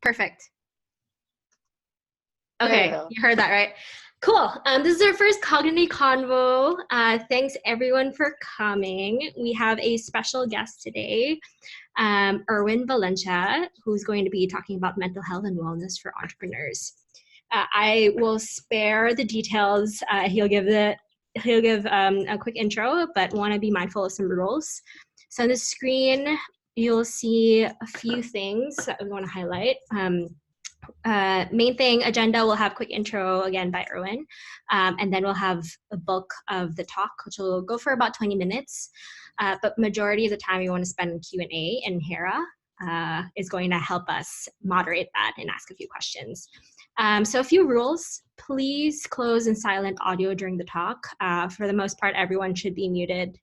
Perfect. There Okay, you go. you heard that, right? Cool. This is our first Cognity Convo. Thanks everyone for coming. We have a special guest today, Erwin Valencia, who's going to be talking about mental health and wellness for entrepreneurs. I will spare the details. He'll give a quick intro, but want to be mindful of some rules. So on the screen, you'll see a few things that we want to highlight. Main thing, agenda, we'll have quick intro again by Erwin, and then we'll have a bulk of the talk, which will go for about 20 minutes. But majority of the time we want to spend in Q&A, and Hera is going to help us moderate that and ask a few questions. So a few rules: please close and silent audio during the talk. For the most part, everyone should be muted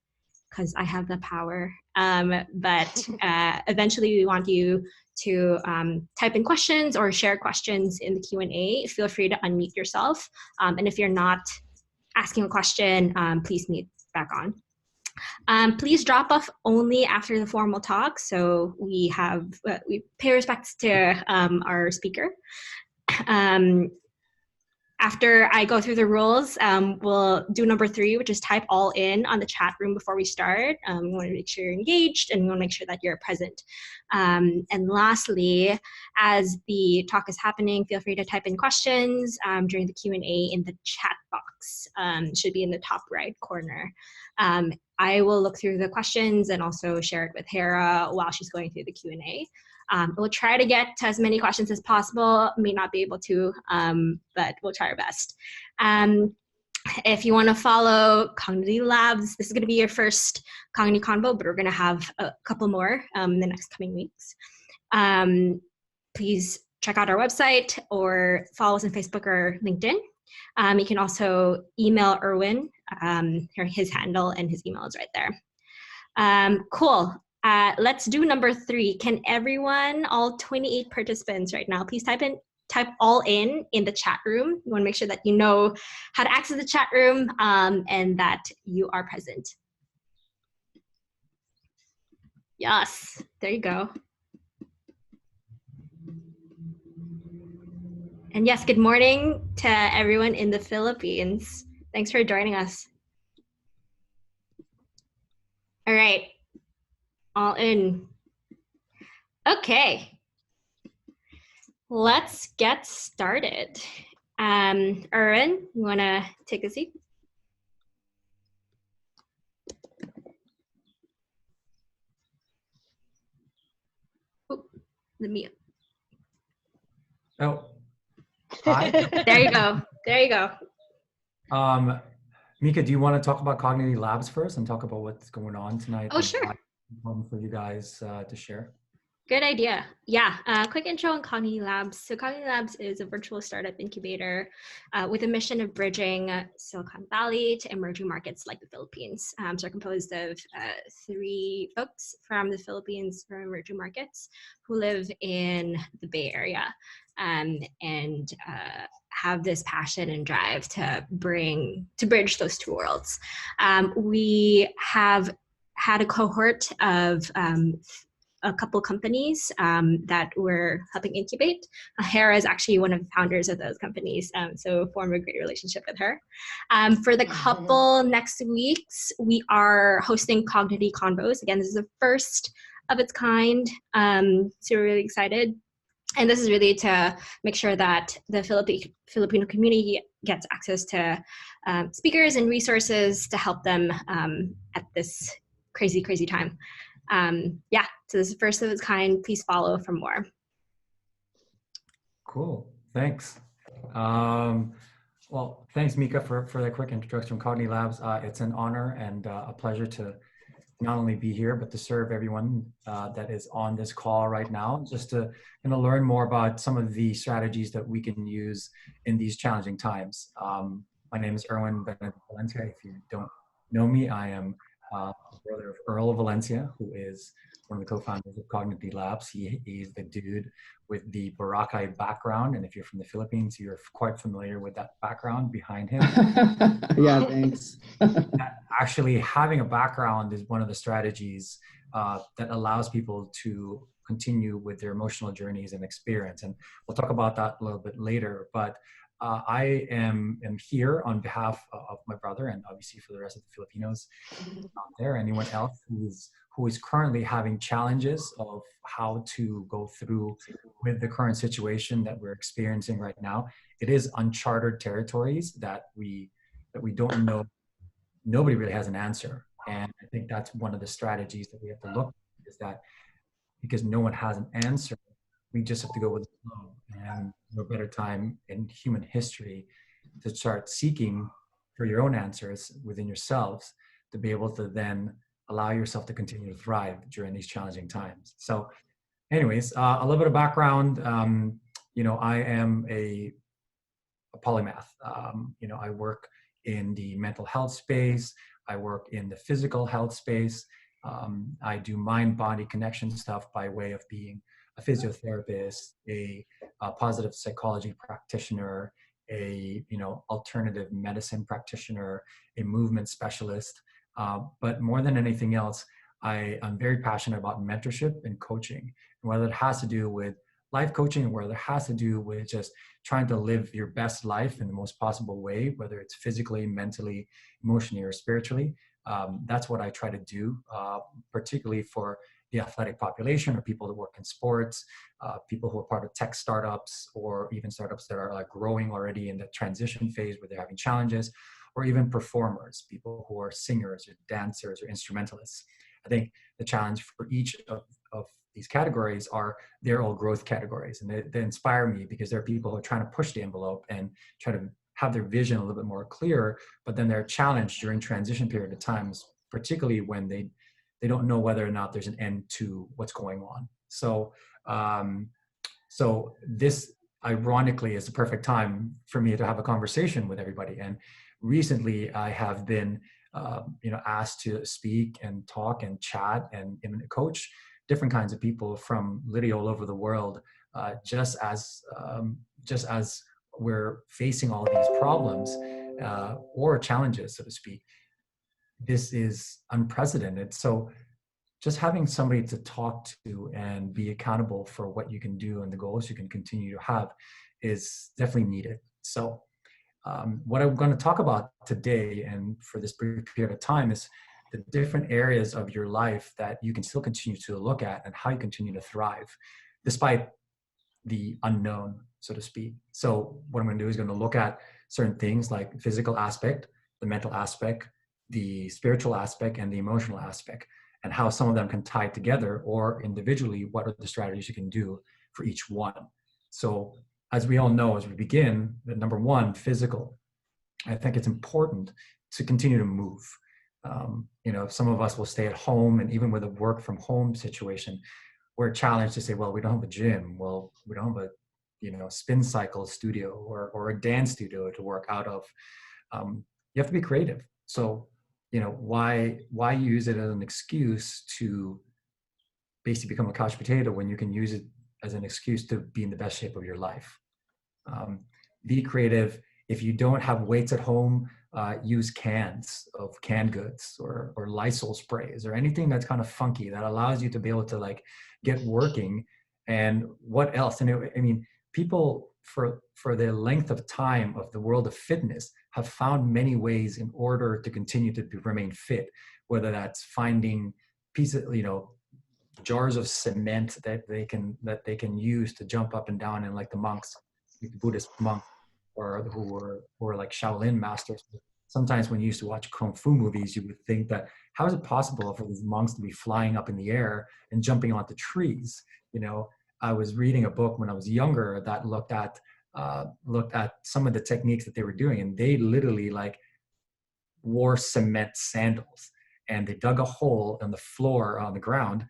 because I have the power. But eventually we want you to type in questions or share questions in the Q&A. Feel free to unmute yourself. And if you're not asking a question, please mute back on. Please drop off only after the formal talk. So we pay respects to our speaker. After I go through the rules, we'll do number 3, which is type all in on the chat room before we start. We want to make sure you're engaged, and we want to make sure that you're present. And lastly, as the talk is happening, feel free to type in questions during the Q&A in the chat box. It should be in the top right corner. I will look through the questions and also share it with Hera while she's going through the Q&A. We'll try to get to as many questions as possible. May not be able to, but we'll try our best. If you want to follow Cognity Labs, this is going to be your first Cognity Convo, but we're going to have a couple more in the next coming weeks. Please check out our website or follow us on Facebook or LinkedIn. You can also email Erwin. His handle and his email is right there. Cool. Let's do number 3. Can everyone, all 28 participants right now, please type all in the chat room. You want to make sure that you know how to access the chat room and that you are present. Yes, there you go. And yes, good morning to everyone in the Philippines. Thanks for joining us. All right. All in. Okay, let's get started. Erwin, you want to take a seat? Oh, the mute. Oh, hi. There you go. There you go. Mika, do you want to talk about Cognity Labs first and talk about what's going on tonight? Oh, sure. Important for you guys to share. Good idea. Yeah, quick intro on Cognity Labs. So Cognity Labs is a virtual startup incubator with a mission of bridging Silicon Valley to emerging markets like the Philippines. So we're composed of 3 folks from the Philippines, from emerging markets, who live in the Bay Area and have this passion and drive to bridge those 2 worlds. We have had a cohort of a couple companies that we're helping incubate. Hera is actually one of the founders of those companies, so form a great relationship with her. For the couple next weeks, we are hosting Cognity Convos. Again, this is the first of its kind, so we're really excited. And this is really to make sure that the Filipino community gets access to speakers and resources to help them at this crazy, crazy time. Yeah, so this is the first of its kind. Please follow for more. Cool, thanks. Well, thanks, Mika, for that quick introduction from Cognity Labs. It's an honor and a pleasure to not only be here, but to serve everyone that is on this call right now, just to learn more about some of the strategies that we can use in these challenging times. My name is Erwin Valencia. If you don't know me, I am brother of Earl Valencia, who is one of the co-founders of Cognity Labs. He is the dude with the Boracay background, and if you're from the Philippines, you're quite familiar with that background behind him. Yeah, thanks. Actually, having a background is one of the strategies that allows people to continue with their emotional journeys and experience. And we'll talk about that a little bit later. But I am here on behalf of my brother, and obviously for the rest of the Filipinos out there, anyone else who is currently having challenges of how to go through with the current situation that we're experiencing right now. It is uncharted territories that we don't know. Nobody really has an answer, and I think that's one of the strategies that we have to look at, is that because no one has an answer, we just have to go with the flow. And no better time in human history to start seeking for your own answers within yourselves, to be able to then allow yourself to continue to thrive during these challenging times. So anyways, a little bit of background. I am a polymath. I work in the mental health space. I work in the physical health space. I do mind-body connection stuff by way of being a physiotherapist, a positive psychology practitioner, a alternative medicine practitioner, a movement specialist. But more than anything else, I'm very passionate about mentorship and coaching, and whether it has to do with life coaching, or whether it has to do with just trying to live your best life in the most possible way, whether it's physically, mentally, emotionally, or spiritually. That's what I try to do, particularly for the athletic population, or people that work in sports, people who are part of tech startups, or even startups that are like growing already in the transition phase where they're having challenges, or even performers, people who are singers or dancers or instrumentalists. I think the challenge for each of these categories are they're all growth categories, and they inspire me because they're people who are trying to push the envelope and try to have their vision a little bit more clear, but then they're challenged during transition period of times, particularly when they don't know whether or not there's an end to what's going on. So this ironically is the perfect time for me to have a conversation with everybody. And recently I have been asked to speak and talk and chat and coach different kinds of people from literally all over the world, just as we're facing all of these problems or challenges, so to speak. This is unprecedented. So just having somebody to talk to and be accountable for what you can do and the goals you can continue to have is definitely needed. So what I'm going to talk about today and for this brief period of time is the different areas of your life that you can still continue to look at and how you continue to thrive despite the unknown, so to speak. So what I'm going to do is going to look at certain things like physical aspect, the mental aspect, the spiritual aspect, and the emotional aspect, and how some of them can tie together, or individually, what are the strategies you can do for each one. So as we all know, as we begin, the number one, physical, I think it's important to continue to move. Some of us will stay at home, and even with a work from home situation, we're challenged to say, well, we don't have a gym. Well, we don't have a, spin cycle studio or a dance studio to work out of. You have to be creative. So, why use it as an excuse to basically become a couch potato when you can use it as an excuse to be in the best shape of your life? Be creative. If you don't have weights at home, use cans of canned goods or Lysol sprays or anything that's kind of funky that allows you to be able to like get working. And what else? And people for the length of time of the world of fitness have found many ways in order to continue to remain fit, whether that's finding pieces, jars of cement that they can use to jump up and down, and like the monks, like the Buddhist monks, or who were like Shaolin masters. Sometimes when you used to watch kung fu movies, you would think that how is it possible for these monks to be flying up in the air and jumping onto trees? I was reading a book when I was younger that looked at some of the techniques that they were doing, and they literally like wore cement sandals, and they dug a hole in the floor on the ground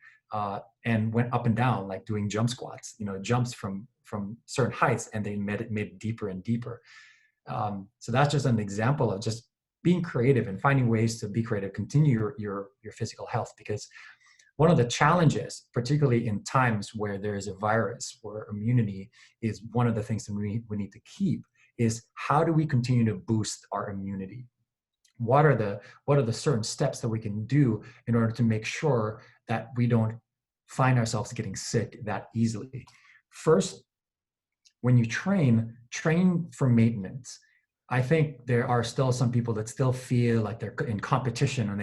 and went up and down like doing jump squats, jumps from certain heights, and they made it deeper and deeper. So that's just an example of just being creative and finding ways to be creative, continue your physical health, because one of the challenges, particularly in times where there is a virus, where immunity is one of the things that we need to keep, is how do we continue to boost our immunity? What are the certain steps that we can do in order to make sure that we don't find ourselves getting sick that easily. First, when you train for maintenance. I think there are still some people that still feel like they're in competition and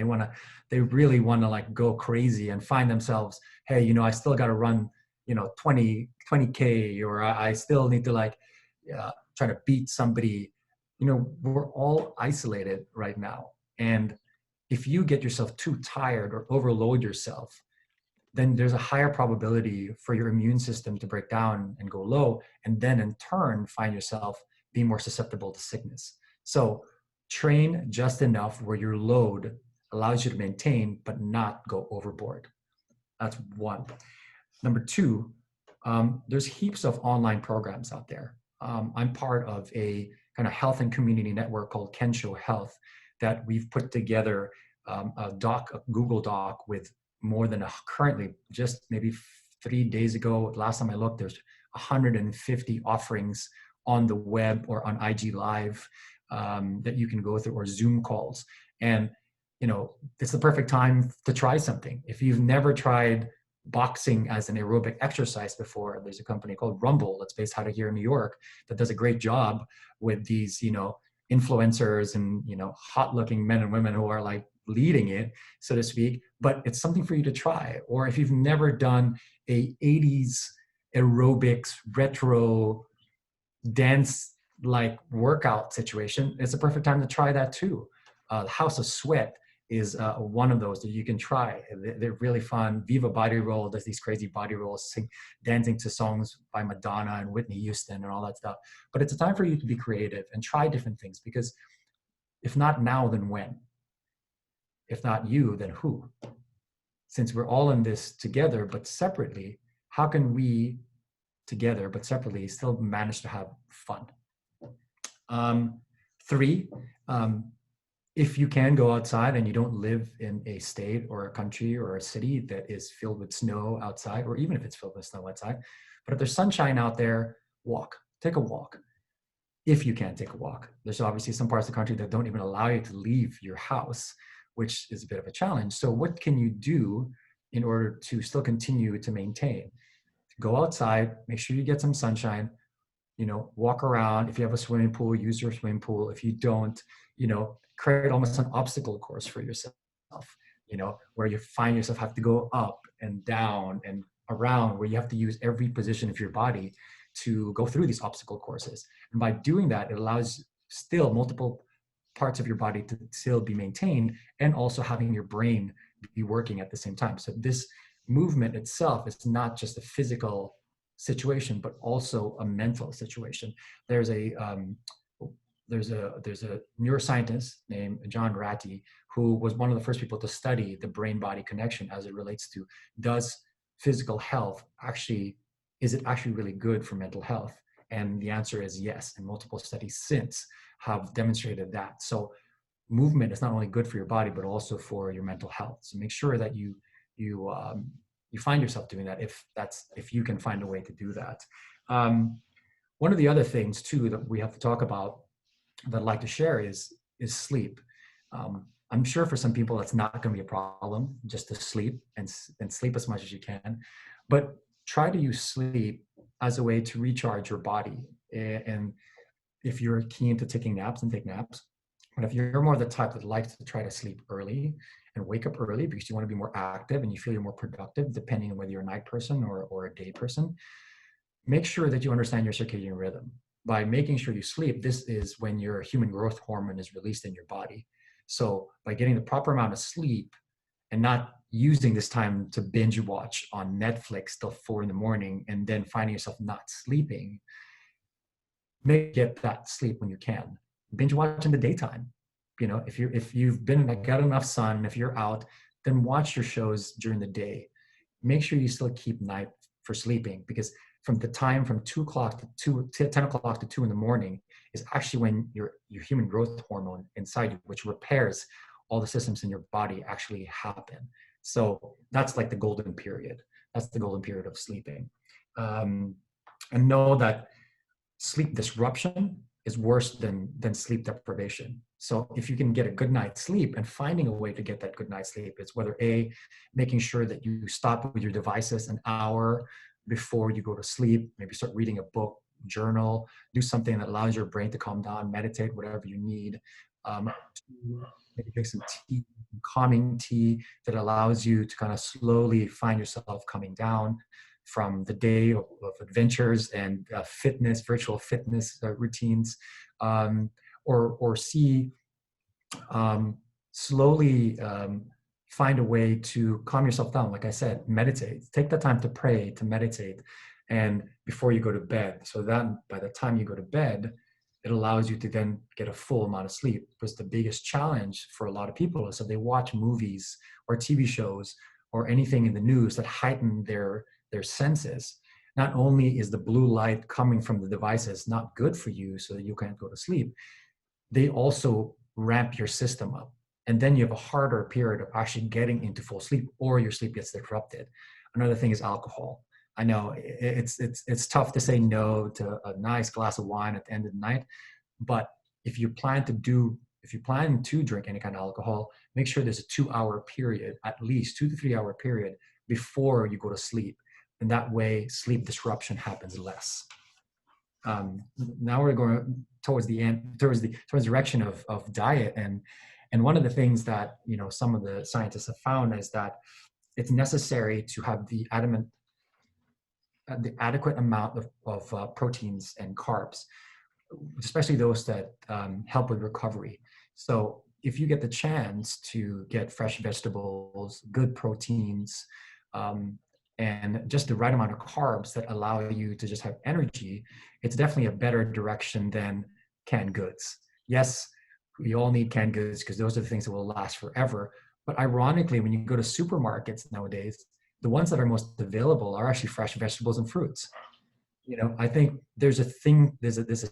they really want to like go crazy and find themselves, hey, I still got to run, 20K, or I still need to like try to beat somebody. We're all isolated right now. And if you get yourself too tired or overload yourself, then there's a higher probability for your immune system to break down and go low, and then in turn find yourself being more susceptible to sickness. So train just enough where your load allows you to maintain but not go overboard. That's one. Number two, there's heaps of online programs out there. I'm part of a kind of health and community network called Kensho Health that we've put together a Google Doc with more than currently, just maybe 3 days ago, last time I looked, there's 150 offerings on the web or on IG Live that you can go through, or Zoom calls. And, it's the perfect time to try something. If you've never tried boxing as an aerobic exercise before, there's a company called Rumble that's based out of here in New York that does a great job with these, influencers and, hot looking men and women who are like leading it, so to speak. But it's something for you to try. Or if you've never done a 80s aerobics retro dance like workout situation, it's a perfect time to try that too. House of Sweat is one of those that you can try. They're really fun. Viva Body Roll does these crazy body rolls, dancing to songs by Madonna and Whitney Houston and all that stuff. But it's a time for you to be creative and try different things, because if not now, then when? If not you, then who? Since we're all in this together but separately, how can we together but separately still manage to have fun? Three, if you can go outside and you don't live in a state or a country or a city that is filled with snow outside, or even if it's filled with snow outside, but if there's sunshine out there, take a walk. If you can take a walk. There's obviously some parts of the country that don't even allow you to leave your house, which is a bit of a challenge. So what can you do in order to still continue to maintain? Go outside, make sure you get some sunshine, walk around. If you have a swimming pool, use your swimming pool. If you don't, create almost an obstacle course for yourself, where you find yourself have to go up and down and around, where you have to use every position of your body to go through these obstacle courses. And by doing that, it allows still multiple parts of your body to still be maintained, and also having your brain be working at the same time. So this movement itself is not just a physical situation, but also a mental situation. There's a neuroscientist named John Ratty, who was one of the first people to study the brain-body connection as it relates to, does physical health is it actually really good for mental health? And the answer is yes. And multiple studies since have demonstrated that. So movement is not only good for your body, but also for your mental health. So make sure that you find yourself doing that, if you can find a way to do that. One of the other things too that we have to talk about that I'd like to share is sleep. I'm sure for some people that's not going to be a problem, just to sleep and sleep as much as you can, but try to use sleep as a way to recharge your body. And if you're keen to taking naps, and take naps. But if you're more the type that likes to try to sleep early and wake up early because you want to be more active and you feel you're more productive, depending on whether you're a night person or a day person, make sure that you understand your circadian rhythm. By making sure you sleep, this is when your human growth hormone is released in your body. So by getting the proper amount of sleep and not using this time to binge watch on Netflix till 4 in.the morning and then finding yourself not sleeping, get that sleep when you can. Binge watch in the daytime. If you've got enough sun, if you're out, then watch your shows during the day. Make sure you still keep night for sleeping, because from 2 o'clock to 10 o'clock to 2 in.the morning is actually when your human growth hormone inside you, which repairs all the systems in your body, actually happen. So that's like the golden period. That's the golden period of sleeping. And know that sleep disruption is worse than sleep deprivation. So if you can get a good night's sleep, and finding a way to get that good night's sleep is whether A, making sure that you stop with your devices an hour before you go to sleep, maybe start reading a book, journal, do something that allows your brain to calm down, meditate, whatever you need. Maybe drink some tea, calming tea that allows you to kind of slowly find yourself coming down from the day of adventures and fitness, virtual fitness routines, or C, slowly find a way to calm yourself down. Like I said, meditate. Take the time to pray, to meditate, and before you go to bed. So then by the time you go to bed, it allows you to then get a full amount of sleep. Because the biggest challenge for a lot of people is that they watch movies or TV shows or anything in the news that heighten their senses. Not only is the blue light coming from the devices not good for you so that you can't go to sleep, they also ramp your system up. And then you have a harder period of actually getting into full sleep, or your sleep gets disrupted. Another thing is alcohol. I know it's tough to say no to a nice glass of wine at the end of the night, but if you plan to drink any kind of alcohol, make sure there's a 2-hour period, at least 2 to 3 hour period before you go to sleep. And that way sleep disruption happens less. Now we're going towards the end, towards the direction of diet. And one of the things that, some of the scientists have found is that it's necessary to have the adequate amount of proteins and carbs, especially those that help with recovery. So if you get the chance to get fresh vegetables, good proteins, and just the right amount of carbs that allow you to just have energy, it's definitely a better direction than canned goods. Yes, we all need canned goods because those are the things that will last forever. But ironically, when you go to supermarkets nowadays, the ones that are most available are actually fresh vegetables and fruits. I think there's a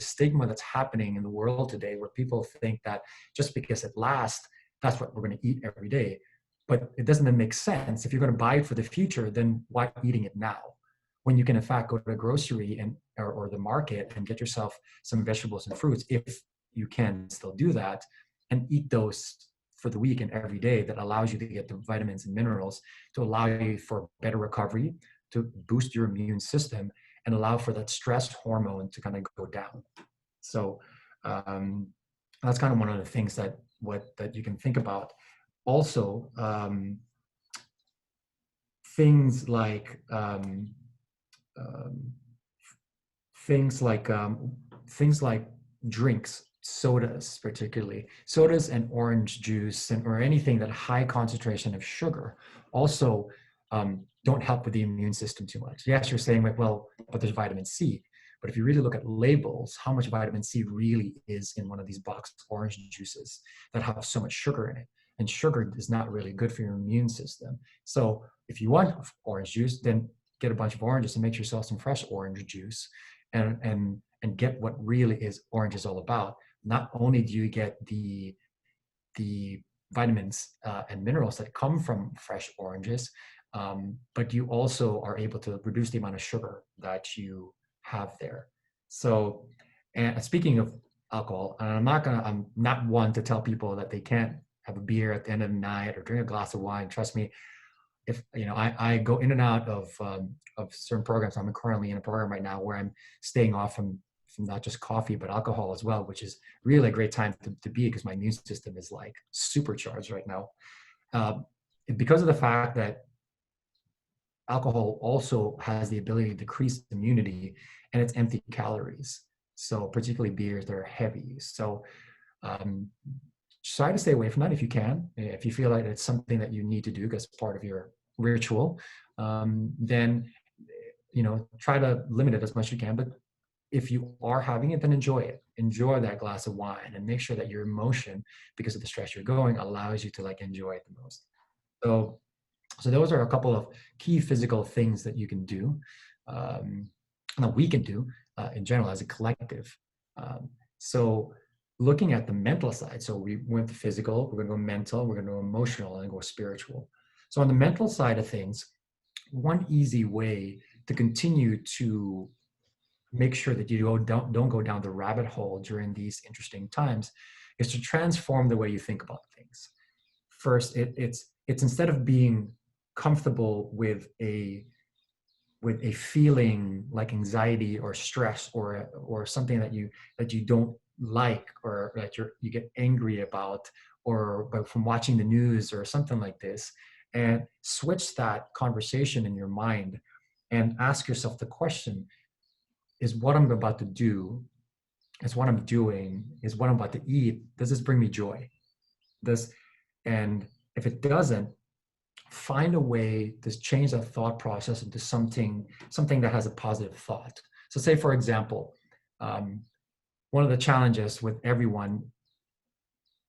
stigma that's happening in the world today where people think that just because it lasts, that's what we're going to eat every day. But it doesn't then make sense. If you're going to buy it for the future, then why eating it now? When you can in fact go to the grocery or the market and get yourself some vegetables and fruits, if you can still do that, and eat those for the week and every day, that allows you to get the vitamins and minerals to allow you for better recovery, to boost your immune system, and allow for that stress hormone to kind of go down. So that's kind of one of the things that you can think about. Also, things like drinks, sodas, particularly sodas and orange juice, or anything that high concentration of sugar, also don't help with the immune system too much. Yes, you're saying like, well, but there's vitamin C. But if you really look at labels, how much vitamin C really is in one of these boxed orange juices that have so much sugar in it. And sugar is not really good for your immune system. So if you want orange juice, then get a bunch of oranges and make yourself some fresh orange juice, and get what really is orange is all about. Not only do you get the vitamins and minerals that come from fresh oranges, but you also are able to reduce the amount of sugar that you have there. So, and speaking of alcohol, I'm not one to tell people that they can't have a beer at the end of the night or drink a glass of wine. Trust me, if I go in and out of certain programs. I'm currently in a program right now where I'm staying off from not just coffee but alcohol as well, which is really a great time to be, because my immune system is like supercharged right now. Because of the fact that alcohol also has the ability to decrease immunity, and it's empty calories. So particularly beers, they're heavy. So try to stay away from that if you can. If you feel like it's something that you need to do as part of your ritual, then try to limit it as much as you can. But if you are having it, then enjoy it. Enjoy that glass of wine, and make sure that your emotion, because of the stress you're going, allows you to like enjoy it the most. So those are a couple of key physical things that you can do, that we can do in general as a collective. So looking at the mental side, so we went to physical, we're going to go mental, we're going to go emotional, and go spiritual. So on the mental side of things, one easy way to continue to make sure that you don't go down the rabbit hole during these interesting times is to transform the way you think about things. First, it's instead of being comfortable with a feeling like anxiety or stress or something that you don't like, or that you get angry about, or from watching the news or something like this, and switch that conversation in your mind and ask yourself the question: is what I'm about to do, is what I'm doing, is what I'm about to eat, does this bring me joy? And if it doesn't, find a way to change that thought process into something that has a positive thought. So say, for example, one of the challenges with everyone,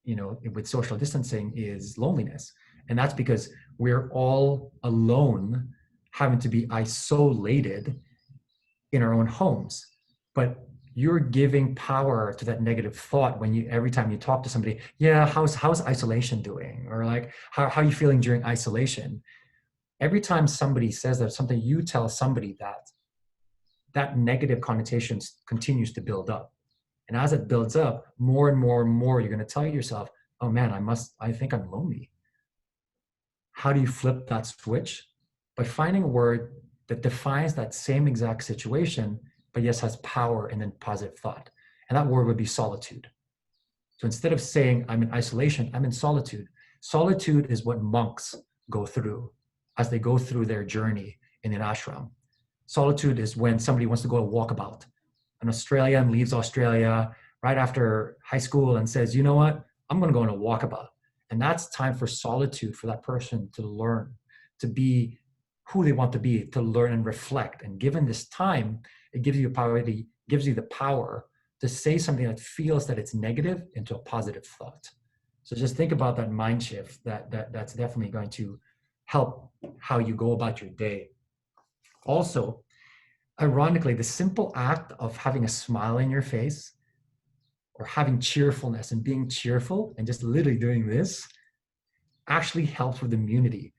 with social distancing, is loneliness. And that's because we're all alone, having to be isolated in our own homes. But you're giving power to that negative thought when every time you talk to somebody, yeah, how's isolation doing? Or like, how are you feeling during isolation? Every time somebody says that, something, you tell somebody that negative connotation continues to build up. And as it builds up, more and more and more, you're going to tell yourself, oh man, I think I'm lonely. How do you flip that switch? By finding a word that defines that same exact situation, but yes, has power and then positive thought. And that word would be solitude. So instead of saying I'm in isolation, I'm in solitude. Solitude is what monks go through as they go through their journey in an ashram. Solitude is when somebody wants to go a walkabout. An Australian leaves Australia right after high school and says, you know what, I'm going to go on a walkabout. And that's time for solitude for that person to learn, to be who they want to be, to learn and reflect. And given this time, it gives you the power to say something that feels that it's negative into a positive thought. So just think about that mind shift. That's definitely going to help how you go about your day. Also, ironically, the simple act of having a smile in your face, or having cheerfulness and being cheerful and just literally doing this, actually helps with immunity.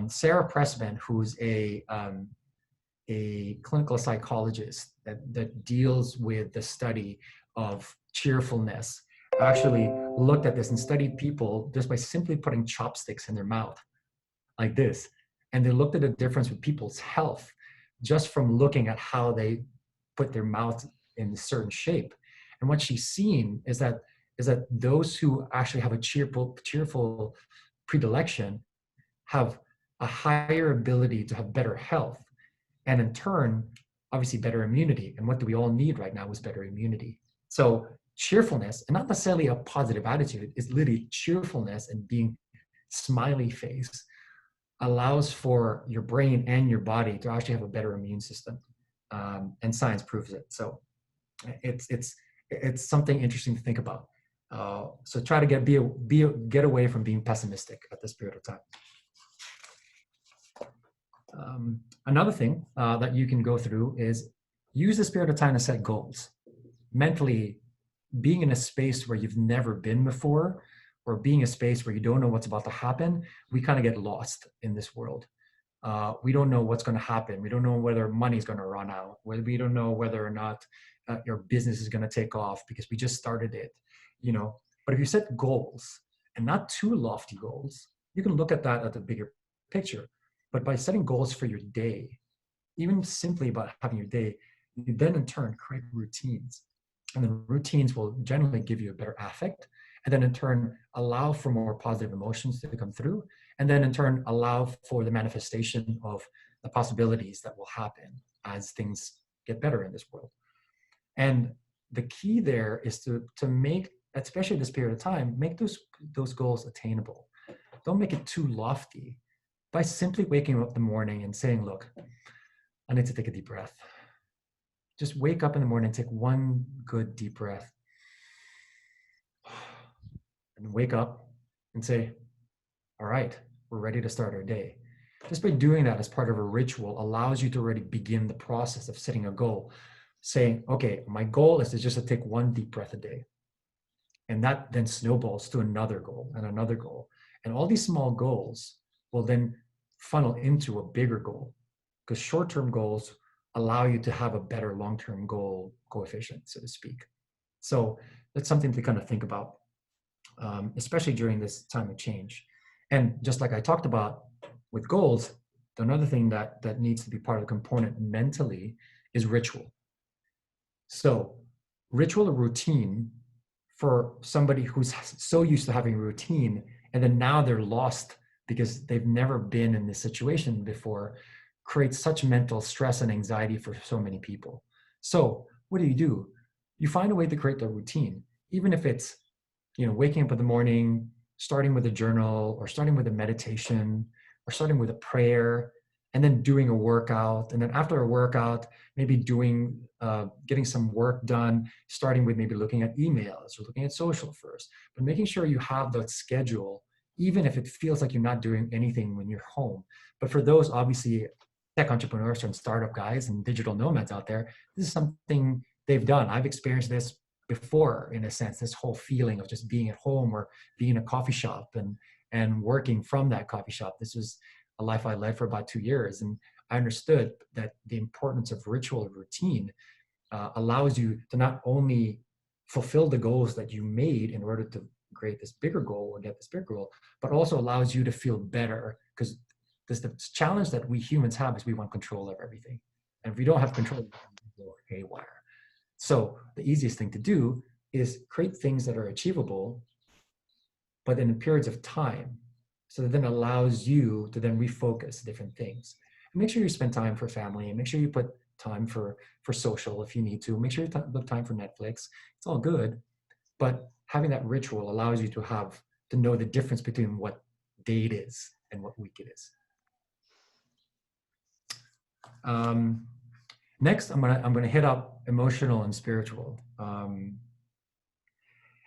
Sarah Pressman, who's a clinical psychologist that deals with the study of cheerfulness, actually looked at this and studied people just by simply putting chopsticks in their mouth like this. And they looked at the difference with people's health just from looking at how they put their mouth in a certain shape. And what she's seen is that those who actually have a cheerful predilection have a higher ability to have better health, and in turn, obviously better immunity. And what do we all need right now is better immunity. So cheerfulness, and not necessarily a positive attitude, is literally cheerfulness and being smiley face, allows for your brain and your body to actually have a better immune system. And science proves it. So it's something interesting to think about. So try to get away from being pessimistic at this period of time. Another thing that you can go through is use this period of time to set goals. Mentally, being in a space where you've never been before, or being a space where you don't know what's about to happen, we kind of get lost in this world. We don't know what's going to happen. We don't know whether money's going to run out. We don't know whether or not your business is going to take off because we just started it, But if you set goals, and not too lofty goals, you can look at that at the bigger picture. But by setting goals for your day, even simply about having your day, you then in turn create routines. And the routines will generally give you a better affect, and then in turn allow for more positive emotions to come through, and then in turn allow for the manifestation of the possibilities that will happen as things get better in this world. And the key there is to make, especially this period of time, make those goals attainable. Don't make it too lofty. By simply waking up in the morning and saying, look, I need to take a deep breath. Just wake up in the morning and take one good deep breath. And wake up and say, all right, we're ready to start our day. Just by doing that as part of a ritual allows you to already begin the process of setting a goal. Saying, okay, my goal is to take one deep breath a day. And that then snowballs to another goal and another goal. And all these small goals will then funnel into a bigger goal, because short-term goals allow you to have a better long-term goal coefficient, so to speak. So that's something to kind of think about, especially during this time of change. And just like I talked about with goals, another thing that needs to be part of the component mentally is ritual. So ritual or routine for somebody who's so used to having a routine, and then now they're lost because they've never been in this situation before, creates such mental stress and anxiety for so many people. So what do? You find a way to create the routine, even if it's, waking up in the morning, starting with a journal, or starting with a meditation, or starting with a prayer, and then doing a workout. And then after a workout, maybe getting some work done, starting with maybe looking at emails or looking at social first, but making sure you have that schedule, even if it feels like you're not doing anything when you're home. But for those, obviously, tech entrepreneurs and startup guys and digital nomads out there, this is something they've done. I've experienced this before, in a sense, this whole feeling of just being at home or being in a coffee shop and working from that coffee shop. This was a life I led for about 2 years. And I understood that the importance of ritual and routine allows you to not only fulfill the goals that you made in order to create this bigger goal or get this bigger goal, but also allows you to feel better, because the challenge that we humans have is we want control of everything. And if we don't have control, we go haywire. So the easiest thing to do is create things that are achievable, but in periods of time. So that then allows you to then refocus different things. And make sure you spend time for family, and make sure you put time for social if you need to. Make sure you book time for Netflix. It's all good. But having that ritual allows you to know the difference between what day it is and what week it is. Next, I'm gonna hit up emotional and spiritual.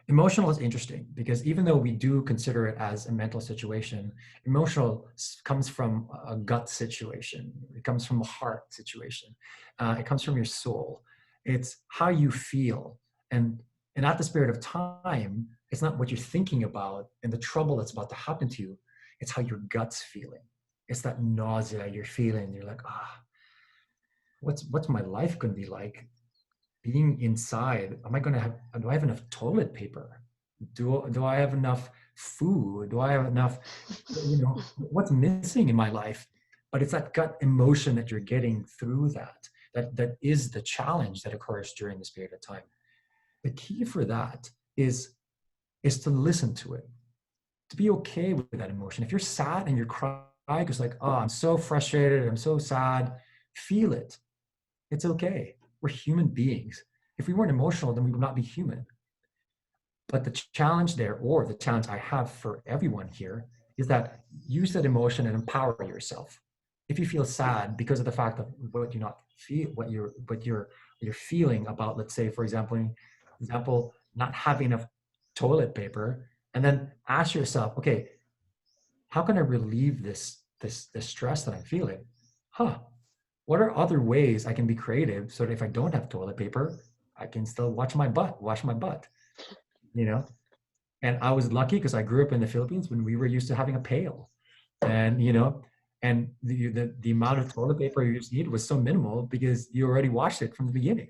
Emotional is interesting because even though we do consider it as a mental situation, emotional comes from a gut situation. It comes from a heart situation. It comes from your soul. It's how you feel. And at the spirit of time, it's not what you're thinking about and the trouble that's about to happen to you. It's how your gut's feeling. It's that nausea you're feeling. You're like, what's my life going to be like? Being inside, do I have enough toilet paper? Do I have enough food? Do I have enough, what's missing in my life? But it's that gut emotion that you're getting through that is the challenge that occurs during this period of time. The key for that is to listen to it, to be okay with that emotion. If you're sad and you're crying, it's like, oh, I'm so frustrated, I'm so sad, feel it. It's okay. We're human beings. If we weren't emotional, then we would not be human. But the challenge there, or the challenge I have for everyone here, is that use that emotion and empower yourself. If you feel sad because of the fact of what you're feeling about, let's say, for example, not having enough toilet paper, and then ask yourself, okay, how can I relieve this stress that I'm feeling? What are other ways I can be creative so that if I don't have toilet paper, I can still wash my butt, And I was lucky because I grew up in the Philippines when we were used to having a pail, and the amount of toilet paper you just need was so minimal because you already washed it from the beginning.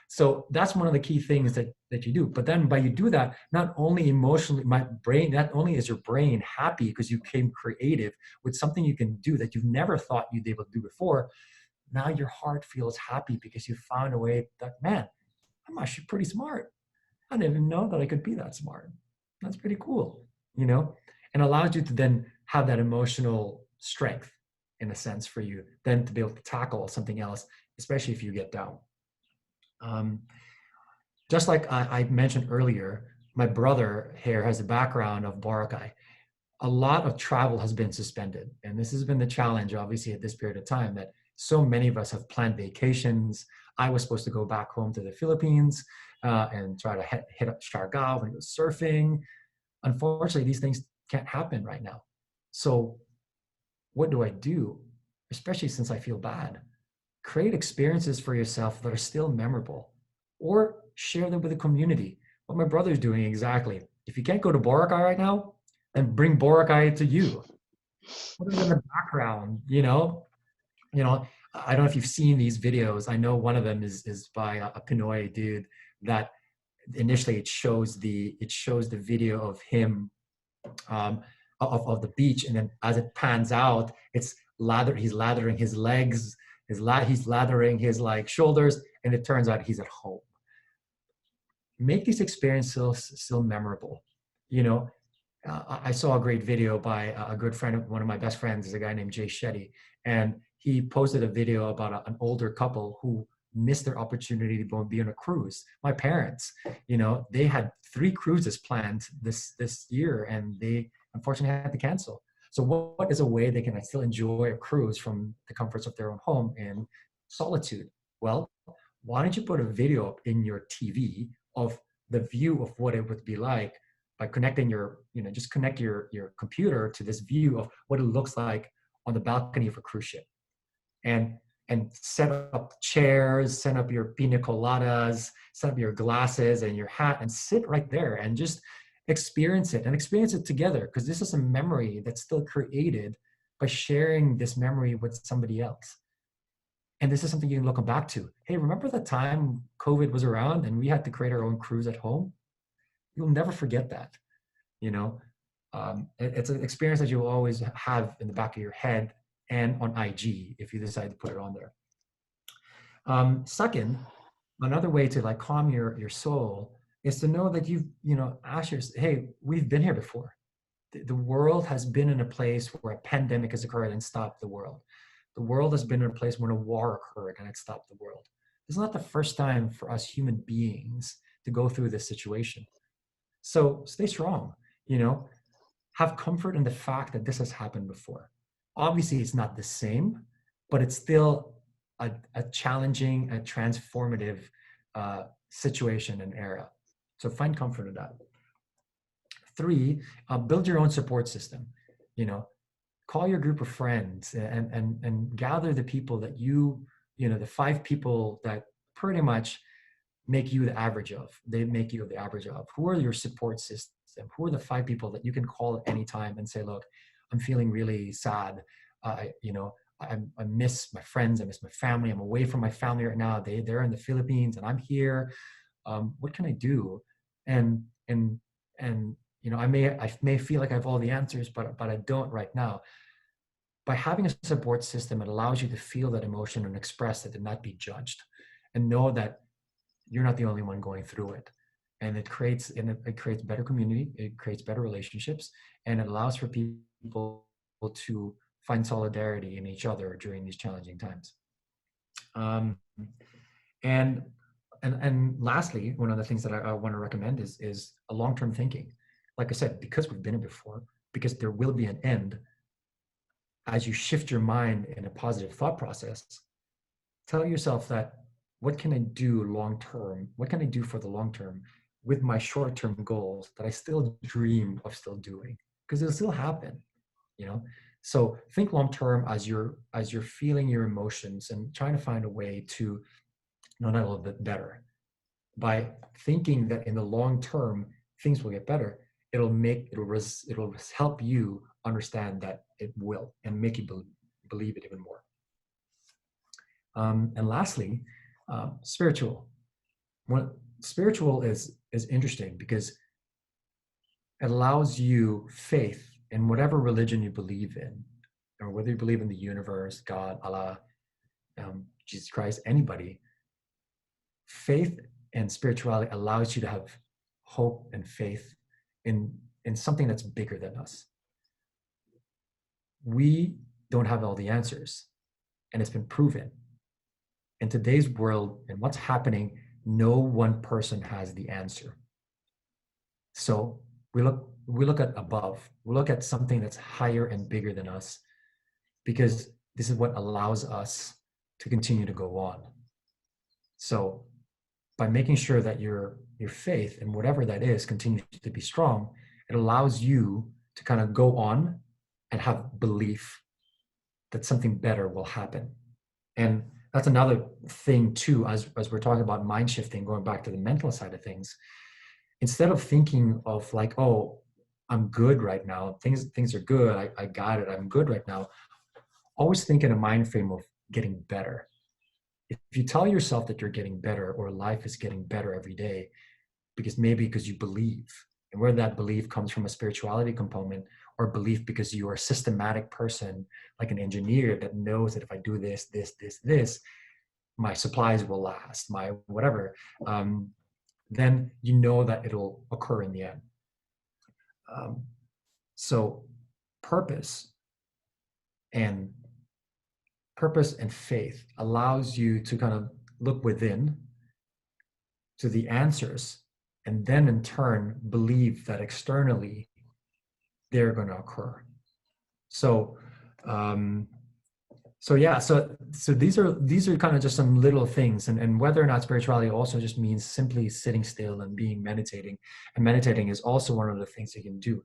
So that's one of the key things that you do. But then by you do that, not only emotionally, not only is your brain happy because you became creative with something you can do that you've never thought you'd be able to do before. Now your heart feels happy because you found a way that, man, I'm actually pretty smart. I didn't even know that I could be that smart. That's pretty cool, and allows you to then have that emotional strength, in a sense, for you then to be able to tackle something else, especially if you get down. Just like I mentioned earlier, my brother here has a background of Boracay. A lot of travel has been suspended. And this has been the challenge, obviously, at this period of time, that so many of us have planned vacations. I was supposed to go back home to the Philippines and try to hit up Siargao and go surfing. Unfortunately, these things can't happen right now. So what do I do? Especially since I feel bad. Create experiences for yourself that are still memorable, or share them with the community. What my brother's doing exactly. If you can't go to Boracay right now, then bring Boracay to you. Put it in the background, I don't know if you've seen these videos. I know one of them is by a Pinoy dude that initially it shows the video of him of the beach, and then as it pans out, he's lathering his legs, he's lathering his like shoulders, and it turns out he's at home. Make these experiences still memorable. You know, I saw a great video by a good friend of one of my best friends, is a guy named Jay Shetty, and he posted a video about an older couple who missed their opportunity to go and be on a cruise. My parents, you know, they had 3 cruises planned this year, and they unfortunately had to cancel. So what is a way they can still enjoy a cruise from the comforts of their own home in solitude? Well, why don't you put a video up in your TV of the view of what it would be like by connecting just connect your computer to this view of what it looks like on the balcony of a cruise ship, and set up chairs, set up your pina coladas, set up your glasses and your hat, and sit right there and just experience it together, because this is a memory that's still created by sharing this memory with somebody else. And this is something you can look back to. Hey, remember the time COVID was around and we had to create our own cruise at home? You'll never forget that. You know, it's an experience that you'll always have in the back of your head and on IG if you decide to put it on there. Second, another way to like calm your soul is to know that ask yourself, hey, we've been here before. The world has been in a place where a pandemic has occurred and stopped the world. The world has been in a place when a war occurred and it stopped the world. It's not the first time for us human beings to go through this situation. So stay strong, have comfort in the fact that this has happened before. Obviously, it's not the same, but it's still a challenging, a transformative situation and era. So find comfort in that. 3, build your own support system. Call your group of friends and gather the people that the 5 people that pretty much make you the average of. They make you the average of. Who are your support system? Who are the 5 people that you can call at any time and say, look, I'm feeling really sad. I miss my friends. I miss my family. I'm away from my family right now. They're in the Philippines and I'm here. What can I do? And I may feel like I have all the answers, but I don't right now. By having a support system, it allows you to feel that emotion and express it and not be judged, and know that you're not the only one going through it. And it creates better community, it creates better relationships, and it allows for people to find solidarity in each other during these challenging times. And lastly, one of the things that I want to recommend is a long-term thinking. Like I said, because we've been here before, because there will be an end, as you shift your mind in a positive thought process, tell yourself that, what can I do long-term? What can I do for the long term with my short-term goals that I still dream of still doing? Because it'll still happen, So think long-term as you're feeling your emotions and trying to find a way to know that a little bit better. By thinking that in the long term things will get better, it'll help you understand that it will, and make you believe it even more. And lastly, spiritual. Spiritual is interesting because it allows you faith in whatever religion you believe in, or whether you believe in the universe, God, Allah, Jesus Christ, anybody. Faith and spirituality allows you to have hope and faith in something that's bigger than us. We don't have all the answers, and it's been proven. In today's world and what's happening, no one person has the answer. So we look at above. We look at something that's higher and bigger than us, because this is what allows us to continue to go on. So by making sure that your faith in whatever that is continues to be strong, it allows you to kind of go on and have belief that something better will happen. And that's another thing too, as we're talking about mind shifting, going back to the mental side of things. Instead of thinking of like, oh, I'm good right now, things are good, I got it, I'm good right now. Always think in a mind frame of, getting better. If you tell yourself that you're getting better or life is getting better every day, because you believe, and where that belief comes from, a spirituality component, or belief because you are a systematic person, like an engineer that knows that if I do this, my supplies will last, my whatever, then you know that it'll occur in the end. So purpose and faith allows you to kind of look within to the answers, and then in turn believe that externally they're going to occur. So these are kind of just some little things, and whether or not spirituality also just means simply sitting still and meditating, and meditating is also one of the things you can do.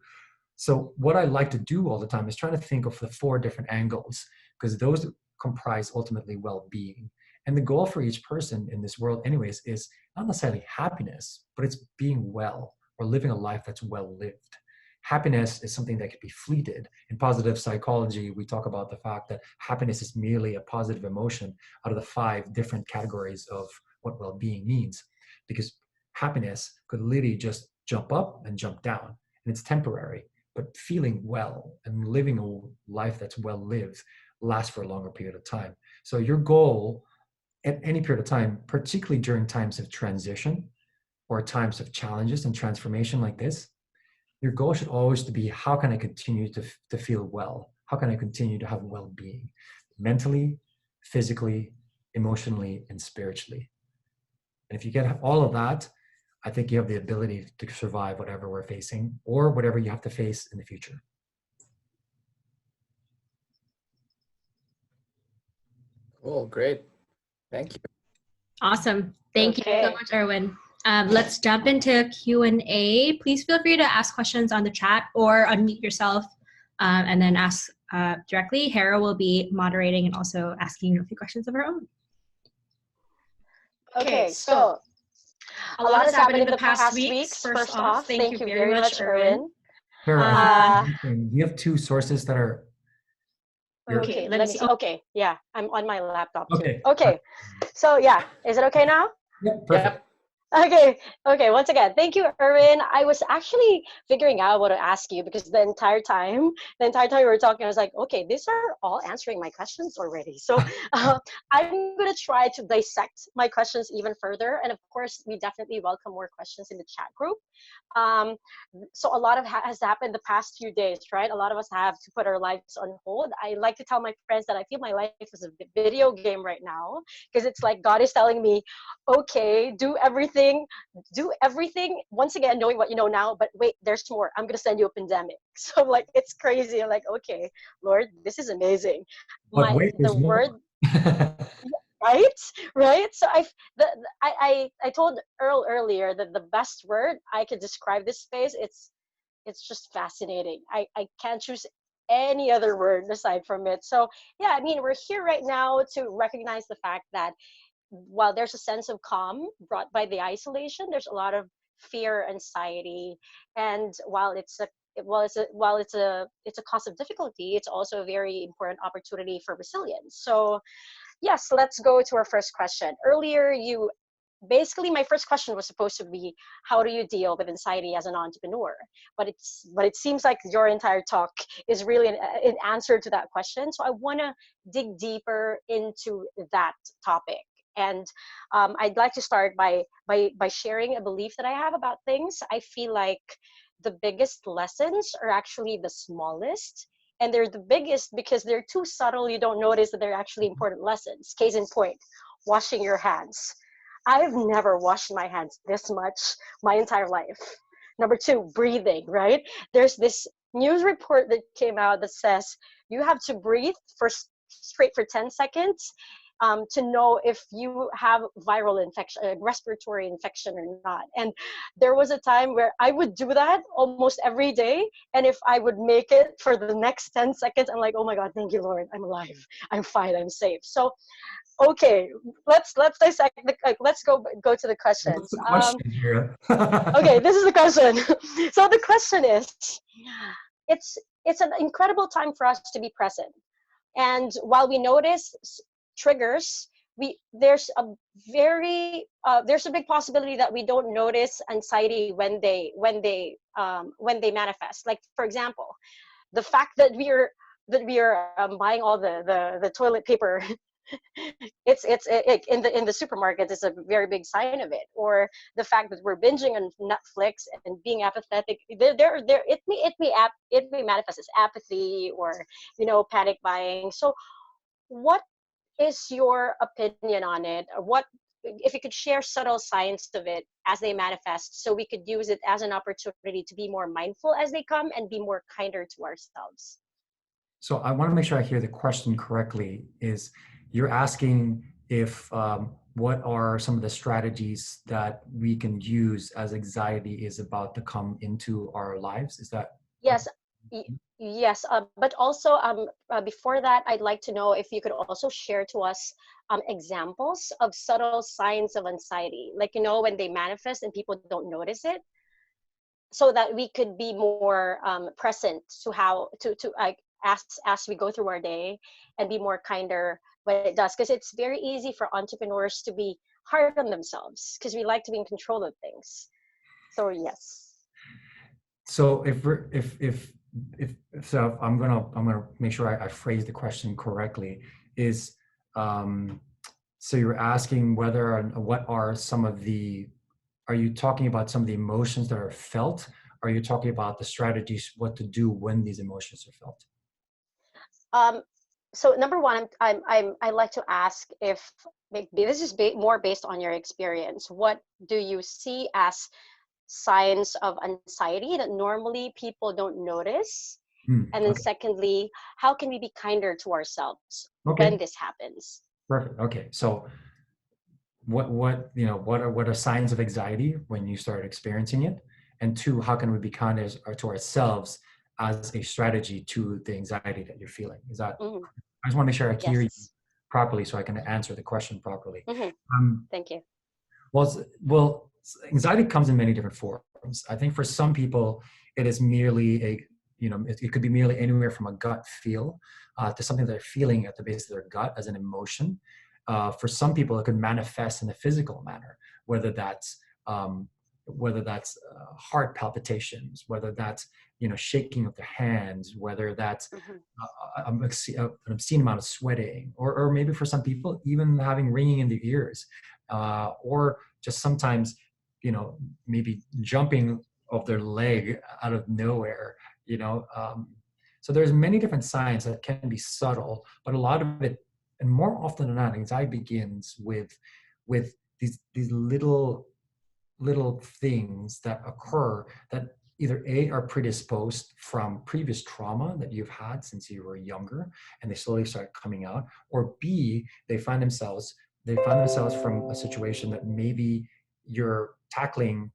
So what I like to do all the time is trying to think of the 4 different angles, because those comprise ultimately well-being. And the goal for each person in this world anyways is not necessarily happiness, but it's being well, or living a life that's well lived. Happiness is something that can be fleeted. In positive psychology, we talk about the fact that happiness is merely a positive emotion out of the 5 different categories of what well-being means, because happiness could literally just jump up and jump down, and it's temporary. But feeling well and living a life that's well lived lasts for a longer period of time. So your goal at any period of time, particularly during times of transition or times of challenges and transformation like this, your goal should always be, how can I continue to feel well? How can I continue to have well-being, mentally, physically, emotionally, and spiritually? And if you get all of that, I think you have the ability to survive whatever we're facing or whatever you have to face in the future. Cool, great. Thank you. Awesome. Thank you so much, Erwin. Let's jump into Q&A. Please feel free to ask questions on the chat or unmute yourself and then ask directly. Hera will be moderating and also asking you a few questions of her own. Okay, so a lot has happened in the past weeks. First off, thank you very much, Erwin. Hera, you have 2 sources that are... Okay, let me see. Okay, yeah, I'm on my laptop. Okay. Okay, so yeah, is it okay now? Yep, perfect. Yep. Okay, once again, thank you, Erwin. I was actually figuring out what to ask you, because the entire time we were talking, I was like, okay, these are all answering my questions already. So I'm going to try to dissect my questions even further. And of course, we definitely welcome more questions in the chat group. So a lot has happened the past few days, right? A lot of us have to put our lives on hold. I like to tell my friends that I feel my life is a video game right now, because it's like God is telling me, okay, do everything, once again, knowing what you know now, but wait, there's more. I'm going to send you a pandemic. So like, it's crazy. I'm like, okay, Lord, this is amazing. But wait, there's more. Right. So I told Earl earlier that the best word I could describe this space, it's just fascinating. I can't choose any other word aside from it. So yeah, I mean, we're here right now to recognize the fact that while there's a sense of calm brought by the isolation, there's a lot of fear, anxiety, and while it's a cause of difficulty, it's also a very important opportunity for resilience. So yes, let's go to our first question. Earlier, my first question was supposed to be, how do you deal with anxiety as an entrepreneur? But it seems like your entire talk is really an answer to that question. So I want to dig deeper into that topic. And I'd like to start by sharing a belief that I have about things. I feel like the biggest lessons are actually the smallest, and they're the biggest because they're too subtle. You don't notice that they're actually important lessons. Case in point, washing your hands. I've never washed my hands this much my entire life. Number 2, breathing, right? There's this news report that came out that says you have to breathe straight for 10 seconds to know if you have viral infection, respiratory infection or not. And there was a time where I would do that almost every day. And if I would make it for the next 10 seconds, I'm like, oh my God, thank you, Lord. I'm alive. I'm fine. I'm safe. So, okay, let's dissect. Let's go to the questions. What's the question here? Okay, this is the question. So the question is, it's an incredible time for us to be present. And while we notice triggers, there's a big possibility that we don't notice anxiety when they manifest. Like, for example, the fact that we are buying all the toilet paper in the supermarket is a very big sign of it. Or the fact that we're binging on Netflix and being apathetic, it may manifest as apathy, or panic buying. So what is your opinion on it? Or what, if you could share subtle signs of it as they manifest, so we could use it as an opportunity to be more mindful as they come and be more kinder to ourselves? So I want to make sure I hear the question correctly. Is you're asking if what are some of the strategies that we can use as anxiety is about to come into our lives? Is that? Yes. Yes, but also before that, I'd like to know if you could also share to us examples of subtle signs of anxiety, like when they manifest and people don't notice it, so that we could be more present to how to like as we go through our day, and be more kinder when it does, because it's very easy for entrepreneurs to be hard on themselves because we like to be in control of things. So yes. So if so, I'm gonna make sure I phrase the question correctly. Is so you're asking what are some of the, are you talking about some of the emotions that are felt? Are you talking about the strategies, what to do when these emotions are felt? So number one, I like to ask if this is more based on your experience. What do you see as signs of anxiety that normally people don't notice? And then Okay. secondly, how can we be kinder to ourselves Okay. when this happens? Perfect. Okay. So what are signs of anxiety when you start experiencing it? And two, how can we be kinder to ourselves as a strategy to the anxiety that you're feeling? Is that, Mhm. I just want to make sure I hear you Yes. properly so I can answer the question properly. Thank you. Well, anxiety comes in many different forms. I think for some people, it is merely it could be merely anywhere from a gut feel to something they're feeling at the base of their gut as an emotion. For some people, it could manifest in a physical manner, whether that's heart palpitations, whether that's shaking of their hands, whether that's an obscene amount of sweating, or maybe for some people even having ringing in the ears, or just sometimes maybe jumping off their leg out of nowhere. So there's many different signs that can be subtle, but a lot of it, and more often than not, anxiety begins with these little things that occur that either A, are predisposed from previous trauma that you've had since you were younger and they slowly start coming out, or B, they find themselves from a situation that maybe you're tackling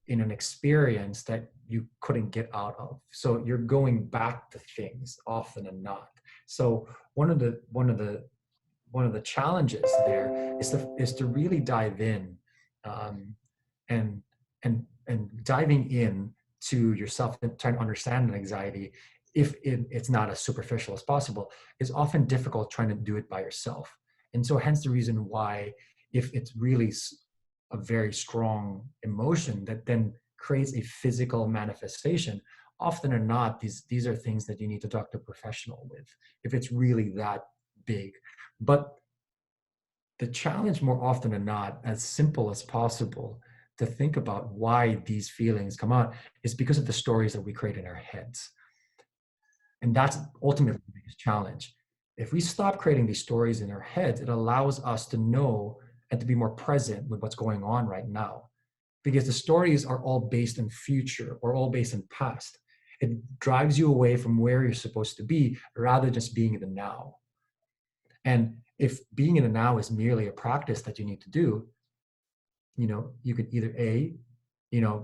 in an experience that you couldn't get out of. So you're going back to things often and not. So one of the challenges there is to really dive in, and diving in to yourself and trying to understand an anxiety, if it's not as superficial as possible, is often difficult trying to do it by yourself. And so hence the reason why, if it's really a very strong emotion that then creates a physical manifestation, often or not, these are things that you need to talk to a professional with if it's really that big. But the challenge, more often than not, as simple as possible, to think about why these feelings come out is because of the stories that we create in our heads. And that's ultimately the biggest challenge. If we stop creating these stories in our heads, it allows us to know and to be more present with what's going on right now. Because the stories are all based in future or all based in past. It drives you away from where you're supposed to be rather than just being in the now. And if being in the now is merely a practice that you need to do, you could either A,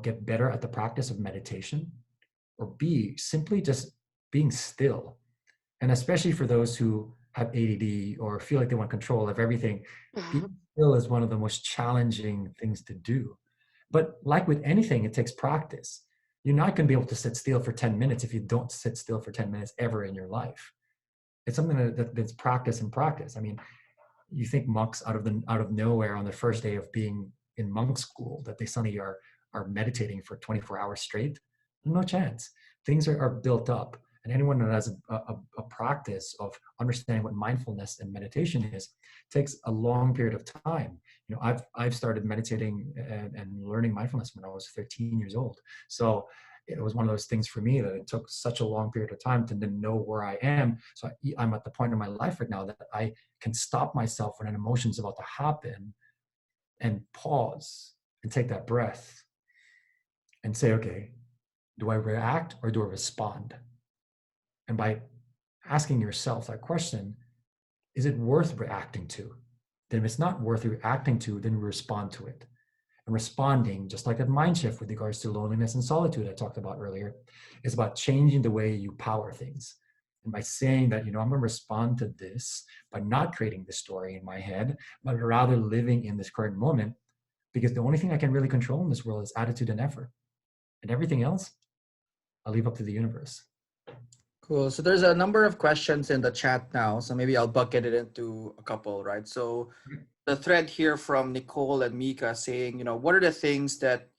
get better at the practice of meditation, or B, simply just being still. And especially for those who have ADD or feel like they want control of everything, being still is one of the most challenging things to do. But like with anything, it takes practice. You're not going to be able to sit still for 10 minutes if you don't sit still for 10 minutes ever in your life. It's something that's practice and practice. I mean, you think monks out of nowhere on the first day of being in monk school that they suddenly are meditating for 24 hours straight? No chance. Things are built up, and anyone that has a practice of understanding what mindfulness and meditation is takes a long period of time. You know, I've started meditating and learning mindfulness when I was 13 years old. So it was one of those things for me that it took such a long period of time to know where I am. So I'm at the point in my life right now that I can stop myself when an emotion is about to happen and pause and take that breath and say, okay, do I react or do I respond? And by asking yourself that question, is it worth reacting to? Then if it's not worth reacting to, then respond to it. And responding, just like that mind shift with regards to loneliness and solitude I talked about earlier, is about changing the way you power things. And by saying that, I'm going to respond to this by not creating this story in my head, but rather living in this current moment, because the only thing I can really control in this world is attitude and effort. And everything else, I'll leave up to the universe. Cool. So there's a number of questions in the chat now. So maybe I'll bucket it into a couple, right? So the thread here from Nicole and Mika saying, what are the things that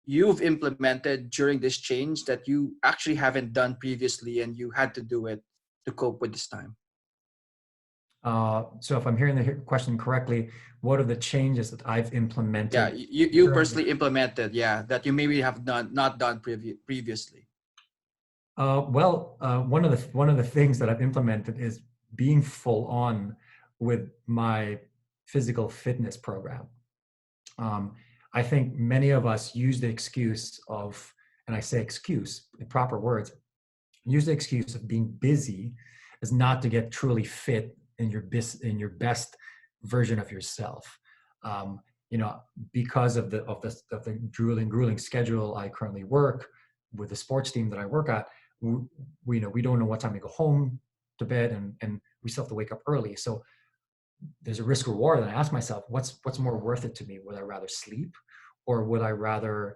you've implemented during this change that you actually haven't done previously and you had to do it to cope with this time? So if I'm hearing the question correctly, what are the changes that I've implemented? Yeah, you personally implemented, that you maybe have not done previously. One of the things that I've implemented is being full on with my physical fitness program. I think many of us use the excuse of, and I say excuse in proper words, use the excuse of being busy as not to get truly fit in your best version of yourself. Because of the grueling schedule I currently work with the sports team that I work at, we don't know what time we go home to bed, and we still have to wake up early. So there's a risk reward, and I ask myself, what's more worth it to me? Would I rather sleep, or would I rather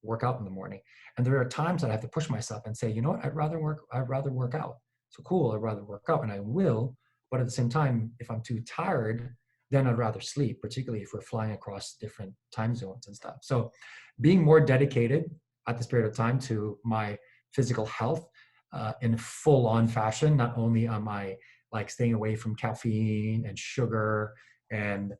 work out in the morning? And there are times that I have to push myself and say, what, I'd rather work out. So cool, I'd rather work out, and I will. But at the same time, if I'm too tired, then I'd rather sleep, particularly if we're flying across different time zones and stuff. So being more dedicated at this period of time to my physical health in full-on fashion. Not only am I staying away from caffeine and sugar and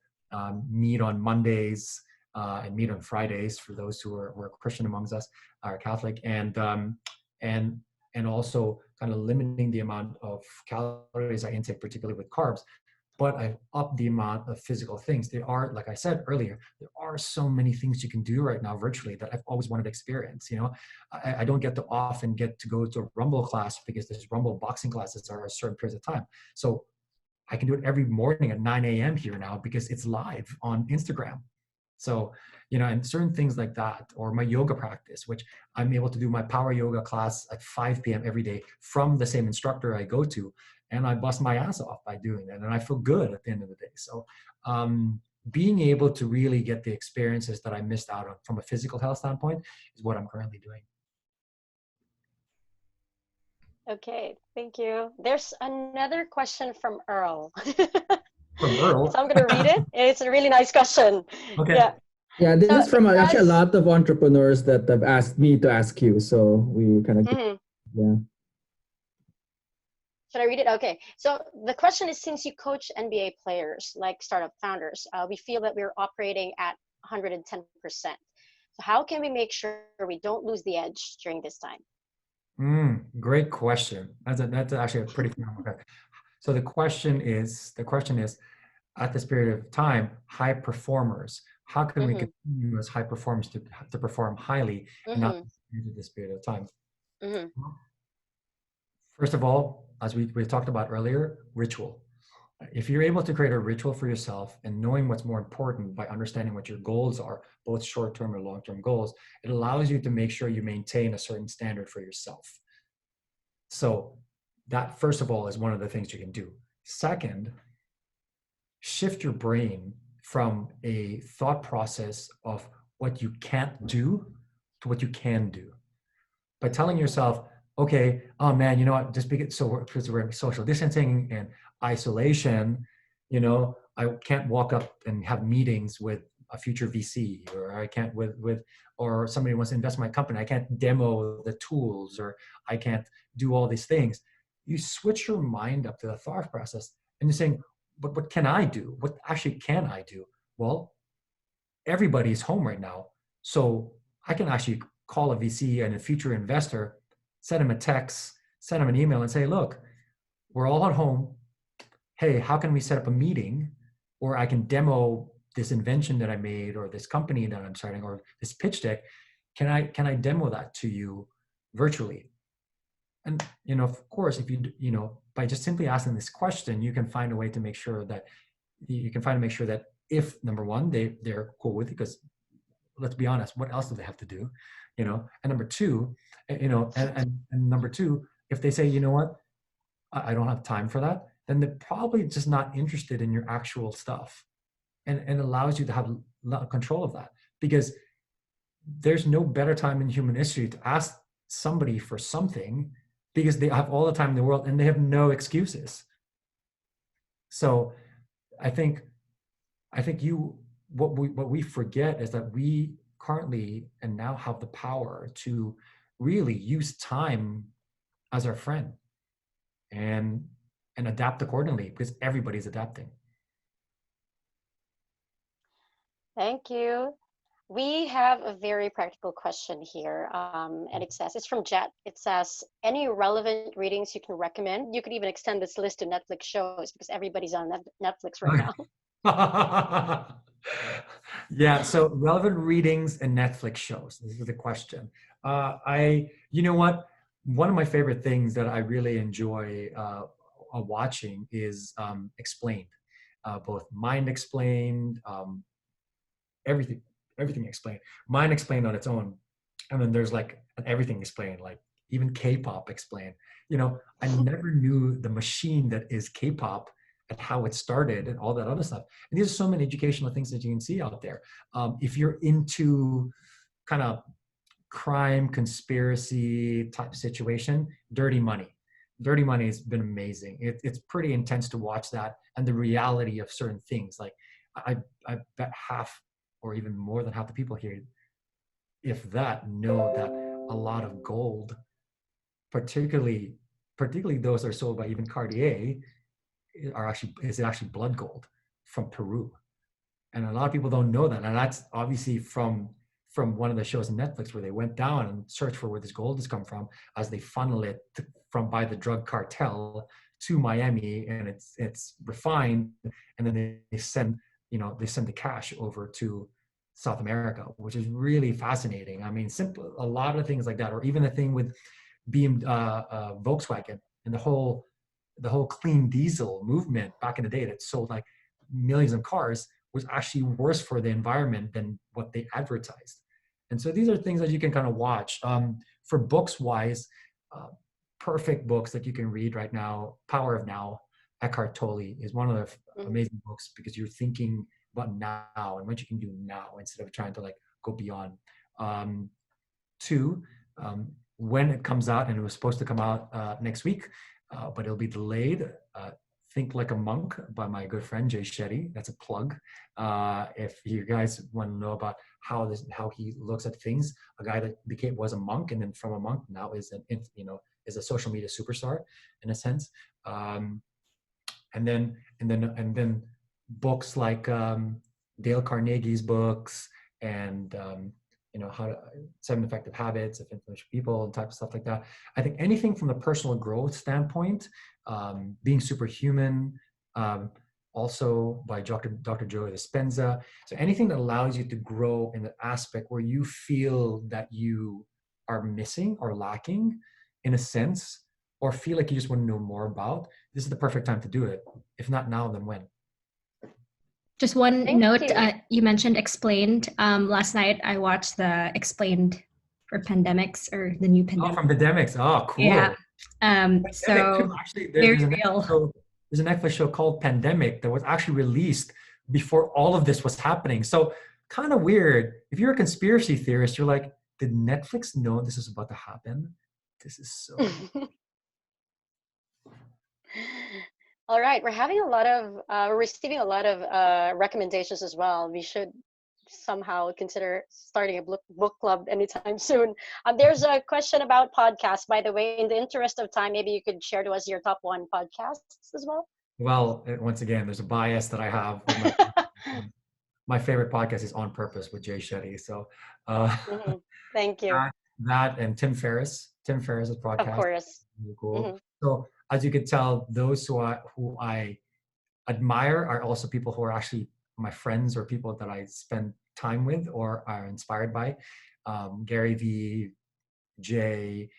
meat on Mondays and meat on Fridays for those who are Christian amongst us, are Catholic, and also kind of limiting the amount of calories I intake, particularly with carbs. But I've upped the amount of physical things. There are, like I said earlier, there are so many things you can do right now virtually that I've always wanted to experience. I don't get to often get to go to a Rumble class because there's Rumble boxing classes are a certain period of time. So I can do it every morning at 9 a.m. here now because it's live on Instagram. So, and certain things like that, or my yoga practice, which I'm able to do my power yoga class at 5 p.m. every day from the same instructor I go to. And I bust my ass off by doing that. And I feel good at the end of the day. So being able to really get the experiences that I missed out on from a physical health standpoint is what I'm currently doing. Okay, thank you. There's another question from Earl. From Earl? So I'm going to read it. It's a really nice question. Okay. Yeah, this is from actually a lot of entrepreneurs that have asked me to ask you. So we kind of, yeah. Should I read it? Okay. So the question is, since you coach NBA players, like startup founders, we feel that we're operating at 110%. So how can we make sure we don't lose the edge during this time? Great question. That's actually a pretty phenomenal. So the question is, at this period of time, high performers, how can we continue as high performers to perform highly and not into this period of time? First of all, as we talked about earlier, ritual. If you're able to create a ritual for yourself and knowing what's more important by understanding what your goals are, both short-term or long-term goals, it allows you to make sure you maintain a certain standard for yourself. So that, first of all, is one of the things you can do. Second, shift your brain from a thought process of what you can't do to what you can do. By telling yourself, okay, oh man, you know what, just because we're social distancing and isolation, you know, I can't walk up and have meetings with a future VC, or I can't or somebody wants to invest in my company. I can't demo the tools, or I can't do all these things. You switch your mind up to the thought process and you're saying, but what can I do? What actually can I do? Well, everybody's home right now. So I can actually call a VC and a future investor, send him a text, send him an email and say, look, we're all at home. Hey, how can we set up a meeting? Or I can demo this invention that I made, or this company that I'm starting, or this pitch deck. Can I demo that to you virtually? And, you know, of course, if you know, by just simply asking this question, you can find a way to make sure that if, number one, they're cool with it, because let's be honest, what else do they have to do? You know, and number two, you know, and number two, if they say, you know what, I don't have time for that, then they're probably just not interested in your actual stuff, and allows you to have control of that, because there's no better time in human history to ask somebody for something, because they have all the time in the world and they have no excuses. So I think what we forget is that we currently and now have the power to really use time as our friend, and adapt accordingly, because everybody's adapting. Thank you. We have a very practical question here, and it's from Jet. It says, any relevant readings you can recommend? You could even extend this list to Netflix shows, because everybody's on Netflix right now. Yeah, so relevant readings and Netflix shows. This is the question. You know what? One of my favorite things that I really enjoy watching is Explained, both Mind Explained, everything Explained, Mind Explained on its own, and then there's like an Everything Explained, like even K-pop Explained. You know, I never knew the machine that is K-pop and how it started and all that other stuff. And these are so many educational things that you can see out there. If you're into kind of crime, conspiracy type situation, Dirty Money. Dirty Money has been amazing. It's pretty intense to watch that, and the reality of certain things. Like I bet half or even more than half the people here, if that, know that a lot of gold, particularly those that are sold by even Cartier, is actually blood gold from Peru. And a lot of people don't know that. And that's obviously from one of the shows on Netflix, where they went down and searched for where this gold has come from, as they funnel it from by the drug cartel to Miami, and it's refined, and then they send the cash over to South America, which is really fascinating. I mean, a lot of things like that, or even the thing with Volkswagen and the whole clean diesel movement back in the day that sold like millions of cars, was actually worse for the environment than what they advertised. And so these are things that you can kind of watch. For books wise, perfect books that you can read right now, Power of Now, Eckhart Tolle is one of the amazing books, because you're thinking about now and what you can do now instead of trying to like go beyond. Two, when it comes out, and it was supposed to come out next week, but it'll be delayed. Think Like a Monk by my good friend Jay Shetty. That's a plug. If you guys want to know about how he looks at things, a guy that was a monk, and then from a monk now is a social media superstar in a sense. And then books like Dale Carnegie's books, and how to 7 Effective Habits of Influential People, and type of stuff like that. I think anything from the personal growth standpoint, Being Superhuman, also by Dr. Joe Dispenza. So anything that allows you to grow in the aspect where you feel that you are missing or lacking in a sense, or feel like you just want to know more about, this is the perfect time to do it. If not now, then when? Just one note, you mentioned Explained. Last night I watched the Explained for Pandemics, or the new pandemic. Oh, from Pandemics. Oh, cool. Yeah. So actually, very real. There's a Netflix show called Pandemic that was actually released before all of this was happening. So kind of weird. If you're a conspiracy theorist, you're like, did Netflix know this is about to happen? This is so All right, we're having a lot of, we're receiving a lot of recommendations as well. We should somehow consider starting a book club anytime soon. There's a question about podcasts, by the way. In the interest of time, maybe you could share to us your top one podcasts as well. Well, once again, there's a bias that I have with my favorite podcast is On Purpose with Jay Shetty. So Thank you. that and Tim Ferriss. Tim Ferriss's podcast. Of course. Really cool. So as you can tell, those who I admire are also people who are actually my friends or people that I spend time with or are inspired by. Gary Vee, Jay,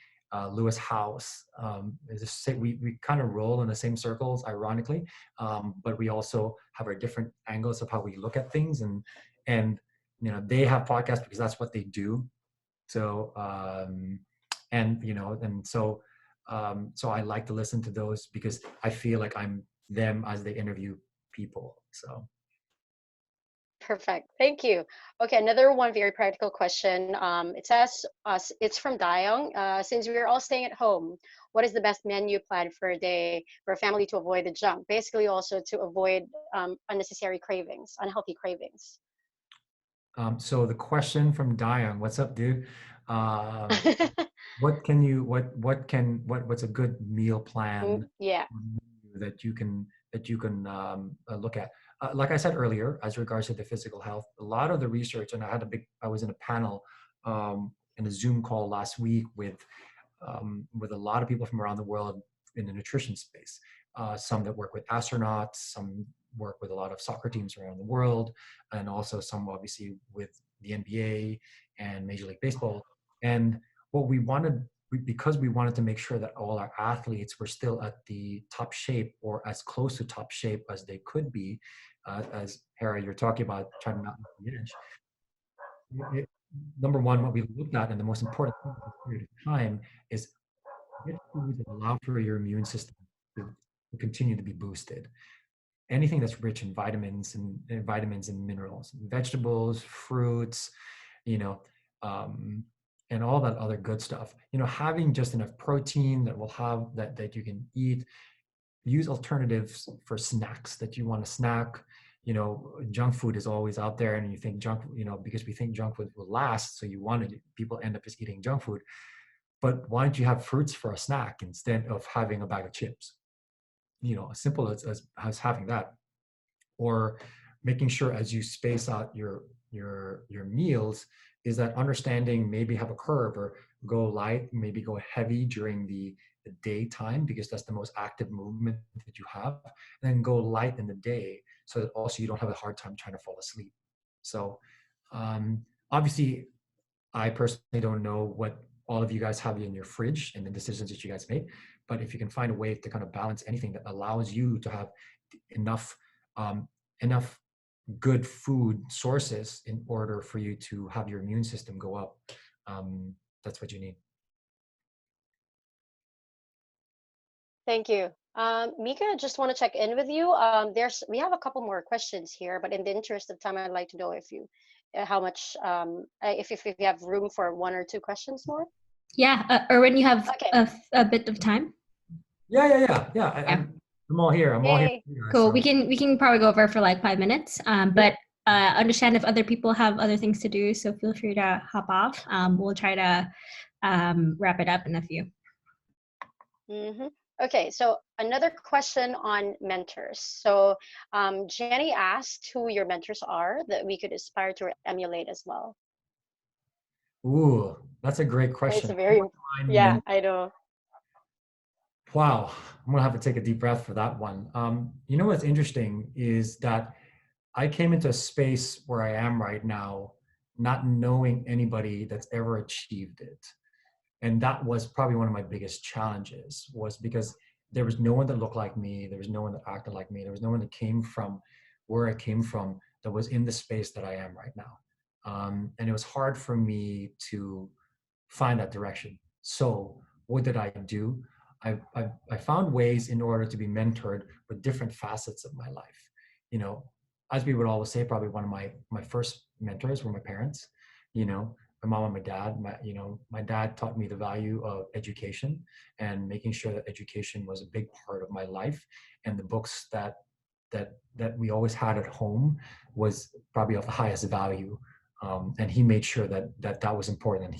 Lewis House. We kind of roll in the same circles, ironically, but we also have our different angles of how we look at things, and they have podcasts because that's what they do. So so I like to listen to those because I feel like I'm them as they interview people. So. Perfect. Thank you. Okay, another one very practical question. It says, it's from Dayong. Since we're all staying at home, what is the best menu plan for a day for a family to avoid the junk? Basically, also to avoid unnecessary cravings, unhealthy cravings. So the question from Dayong, what's up, dude? What's a good meal plan? Yeah. That you can look at. Like I said earlier, as regards to the physical health, a lot of the research, and I was in a panel in a Zoom call last week with a lot of people from around the world in the nutrition space. Some that work with astronauts, some work with a lot of soccer teams around the world, and also some obviously with the NBA and Major League Baseball. And what because we wanted to make sure that all our athletes were still at the top shape or as close to top shape as they could be, as Hera, you're talking about trying to not miss the edge. Number one, what we looked at, and the most important thing at this period of time, is get foods that allow for your immune system to continue to be boosted. Anything that's rich in vitamins and minerals, vegetables, fruits, and all that other good stuff. Having just enough protein that will have that you can eat. Use alternatives for snacks that you want to snack. Junk food is always out there, and you think because we think junk food will last, so people end up just eating junk food. But why don't you have fruits for a snack instead of having a bag of chips? As simple as having that, or making sure as you space out your meals, is that understanding maybe have a curve or go light, maybe go heavy during the daytime because that's the most active movement that you have, and then go light in the day so that also you don't have a hard time trying to fall asleep. So obviously I personally don't know what all of you guys have in your fridge and the decisions that you guys make, but if you can find a way to kind of balance anything that allows you to have enough good food sources in order for you to have your immune system go up, that's what you need. Thank you. Mika, just want to check in with you. We have a couple more questions here, but in the interest of time, I'd like to know if you have room for one or two questions more. Yeah, Erwin, you have a bit of time. Yeah. I'm all here. Cool. So. We can probably go over for like 5 minutes. But understand if other people have other things to do, so feel free to hop off. We'll try to wrap it up in a few. Okay, so another question on mentors. So Jenny asked who your mentors are that we could aspire to emulate as well. Ooh, that's a great question. It's a very, I know. Wow, I'm gonna have to take a deep breath for that one. What's interesting is that I came into a space where I am right now, not knowing anybody that's ever achieved it. And that was probably one of my biggest challenges, was because there was no one that looked like me. There was no one that acted like me. There was no one that came from where I came from that was in the space that I am right now. And it was hard for me to find that direction. So what did I do? I found ways in order to be mentored with different facets of my life. As we would always say, probably one of my first mentors were my parents. my mom and my dad. My dad taught me the value of education and making sure that education was a big part of my life. And the books that we always had at home was probably of the highest value. And he made sure that was important.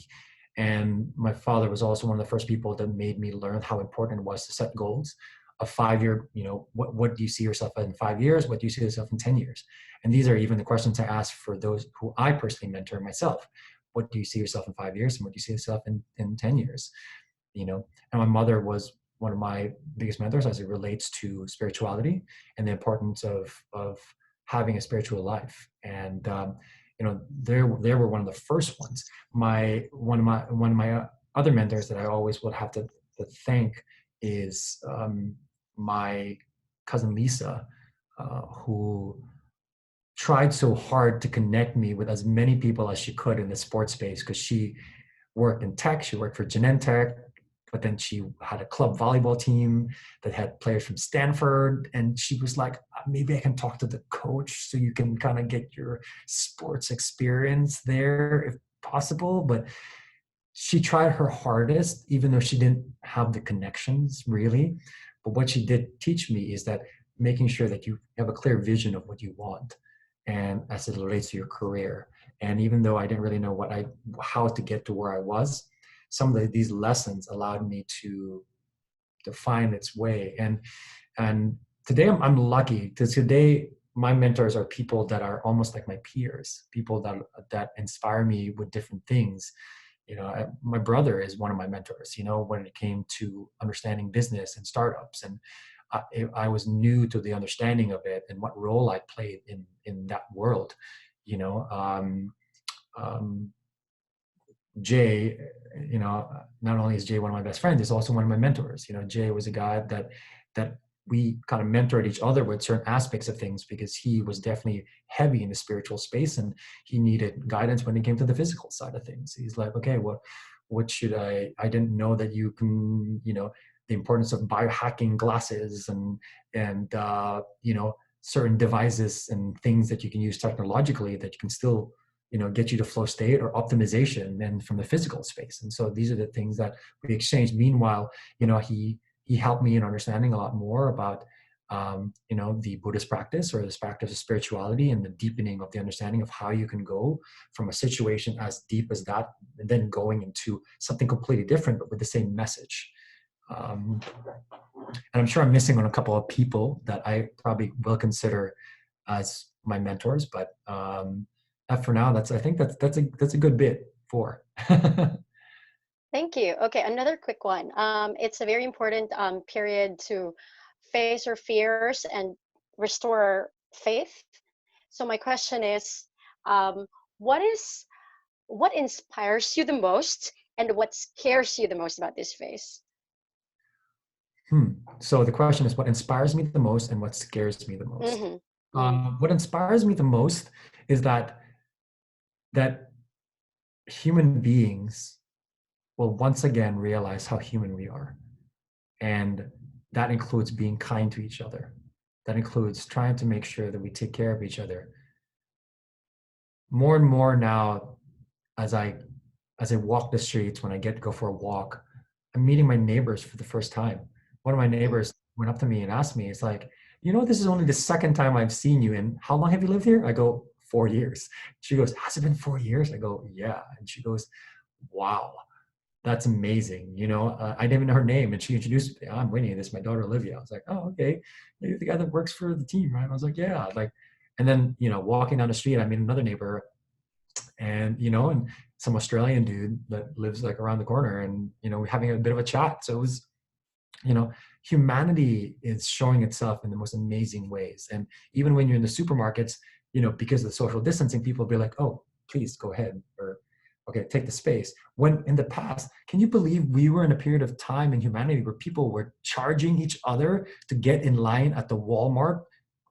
And my father was also one of the first people that made me learn how important it was to set goals. A 5-year, what do you see yourself in 5 years? What do you see yourself in 10 years? And these are even the questions I ask for those who I personally mentor myself. What do you see yourself in 5 years? And what do you see yourself in 10 years? And my mother was one of my biggest mentors as it relates to spirituality and the importance of having a spiritual life. And they were one of the first ones. One of my other mentors that I always would have to thank is my cousin Lisa, who tried so hard to connect me with as many people as she could in the sports space, because she worked in tech. She worked for Genentech, but then she had a club volleyball team that had players from Stanford. And she was like, maybe I can talk to the coach so you can kind of get your sports experience there if possible. But she tried her hardest, even though she didn't have the connections really. But what she did teach me is that making sure that you have a clear vision of what you want, and as it relates to your career. And even though I didn't really know how to get to where I was, some of these lessons allowed me to find its way. And today I'm lucky, because today my mentors are people that are almost like my peers, people that inspire me with different things. My brother is one of my mentors, when it came to understanding business and startups. And I was new to the understanding of it and what role I played in that world. Jay, not only is Jay one of my best friends, he's also one of my mentors. Jay was a guy that we kind of mentored each other with certain aspects of things, because he was definitely heavy in the spiritual space and he needed guidance when it came to the physical side of things. He's like, okay, what should I didn't know that you can, the importance of biohacking glasses and certain devices and things that you can use technologically that you can still get you to flow state or optimization and from the physical space. And so these are the things that we exchange. Meanwhile, he helped me in understanding a lot more about the Buddhist practice, or this practice of spirituality, and the deepening of the understanding of how you can go from a situation as deep as that and then going into something completely different but with the same message. And I'm sure I'm missing on a couple of people that I probably will consider as my mentors, but for now, I think that's a good bit for. Thank you. Okay, another quick one. It's a very important period to face our fears and restore our faith. So my question is, what inspires you the most, and what scares you the most about this phase? So the question is, what inspires me the most and what scares me the most? Mm-hmm. What inspires me the most is that human beings will once again realize how human we are. And that includes being kind to each other. That includes trying to make sure that we take care of each other. More and more now, as I walk the streets, when I get to go for a walk, I'm meeting my neighbors for the first time. One of my neighbors went up to me and asked me, it's like, this is only the second time I've seen you, and how long have you lived here? I go, 4 years. She goes, has it been 4 years? I go, yeah. And she goes, wow, that's amazing. I didn't even know her name, and she introduced me. I'm Winnie. This is my daughter Olivia. I was like, oh, okay, you're the guy that works for the team, right? I was like, yeah. And then walking down the street, I meet another neighbor, and and some Australian dude that lives like around the corner, and we're having a bit of a chat. So it was, humanity is showing itself in the most amazing ways. And even when you're in the supermarkets, because of the social distancing, people will be like, oh, please go ahead, or okay, take the space. When in the past, can you believe we were in a period of time in humanity where people were charging each other to get in line at the Walmart,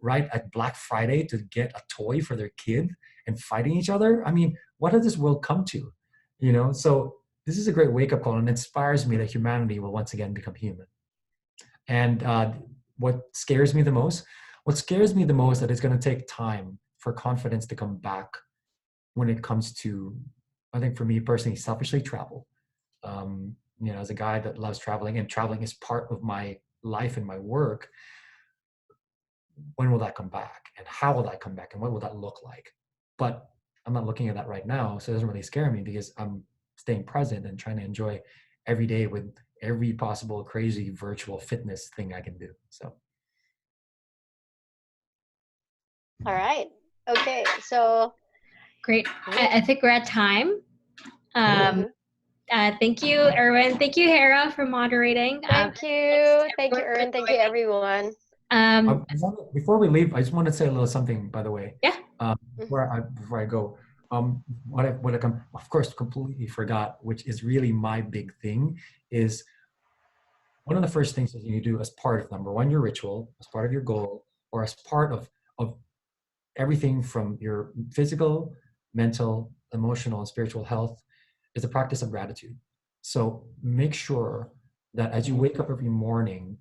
right, at Black Friday to get a toy for their kid, and fighting each other? I mean, what has this world come to? So this is a great wake-up call, and inspires me that humanity will once again become human. And what scares me the most? What scares me the most that it's going to take time for confidence to come back when it comes to I think for me personally, selfishly, travel. You know, as a guy that loves traveling, and traveling is part of my life and my work, when will that come back? And how will that come back? And what will that look like? But I'm not looking at that right now, so it doesn't really scare me because I'm staying present and trying to enjoy every day with every possible crazy virtual fitness thing I can do. So. All right. Okay. So Great. I think we're at time. Thank you, Erwin. Thank you, Hera, for moderating. Thank you. Thank you, Erwin. Thank you, everyone. Before we leave, I just want to say a little something, by the way. Yeah. Before I go, what I of course completely forgot, which is really my big thing, is one of the first things that you do as part of number one, your ritual, as part of your goal, or as part of everything from your physical, mental, emotional, and spiritual health, is the practice of gratitude. So make sure that as you wake up every morning,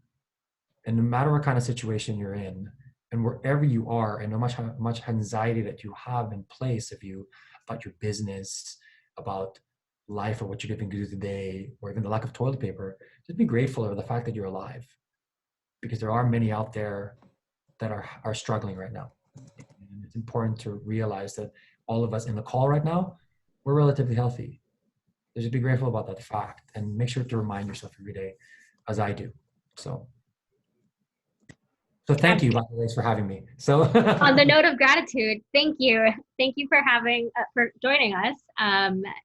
and no matter what kind of situation you're in, and wherever you are, and no matter how much anxiety that you have in place of you about your business, about life, or what you're going to do today, or even the lack of toilet paper, just be grateful over the fact that you're alive, because there are many out there that are struggling right now. And it's important to realize that all of us in the call right now, we're relatively healthy. So just be grateful about that fact, and make sure to remind yourself every day, as I do. So thank you, by the way, for having me. So on the note of gratitude, thank you for joining us,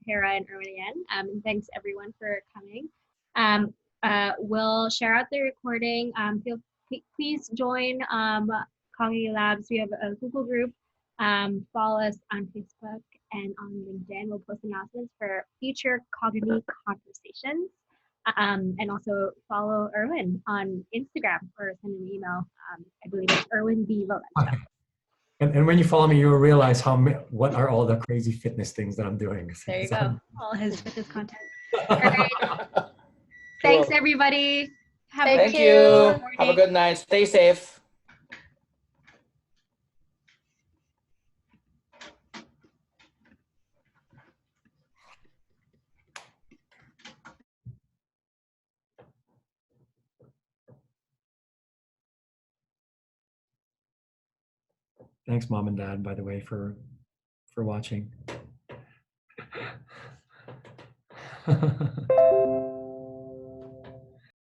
Hera and Erwin again. And thanks everyone for coming. We'll share out the recording. Please join Cognity Labs. We have a Google group. Follow us on Facebook and on LinkedIn. We'll post announcements for future Cognity conversations. And also follow Erwin on Instagram or send an email. I believe it's Erwin B. Valencia. And when you follow me, you'll realize what are all the crazy fitness things that I'm doing. There you go. All his fitness content. All right. Thanks, everybody. Thank you. Have a good night. Stay safe. Thanks, Mom and Dad, by the way, for watching.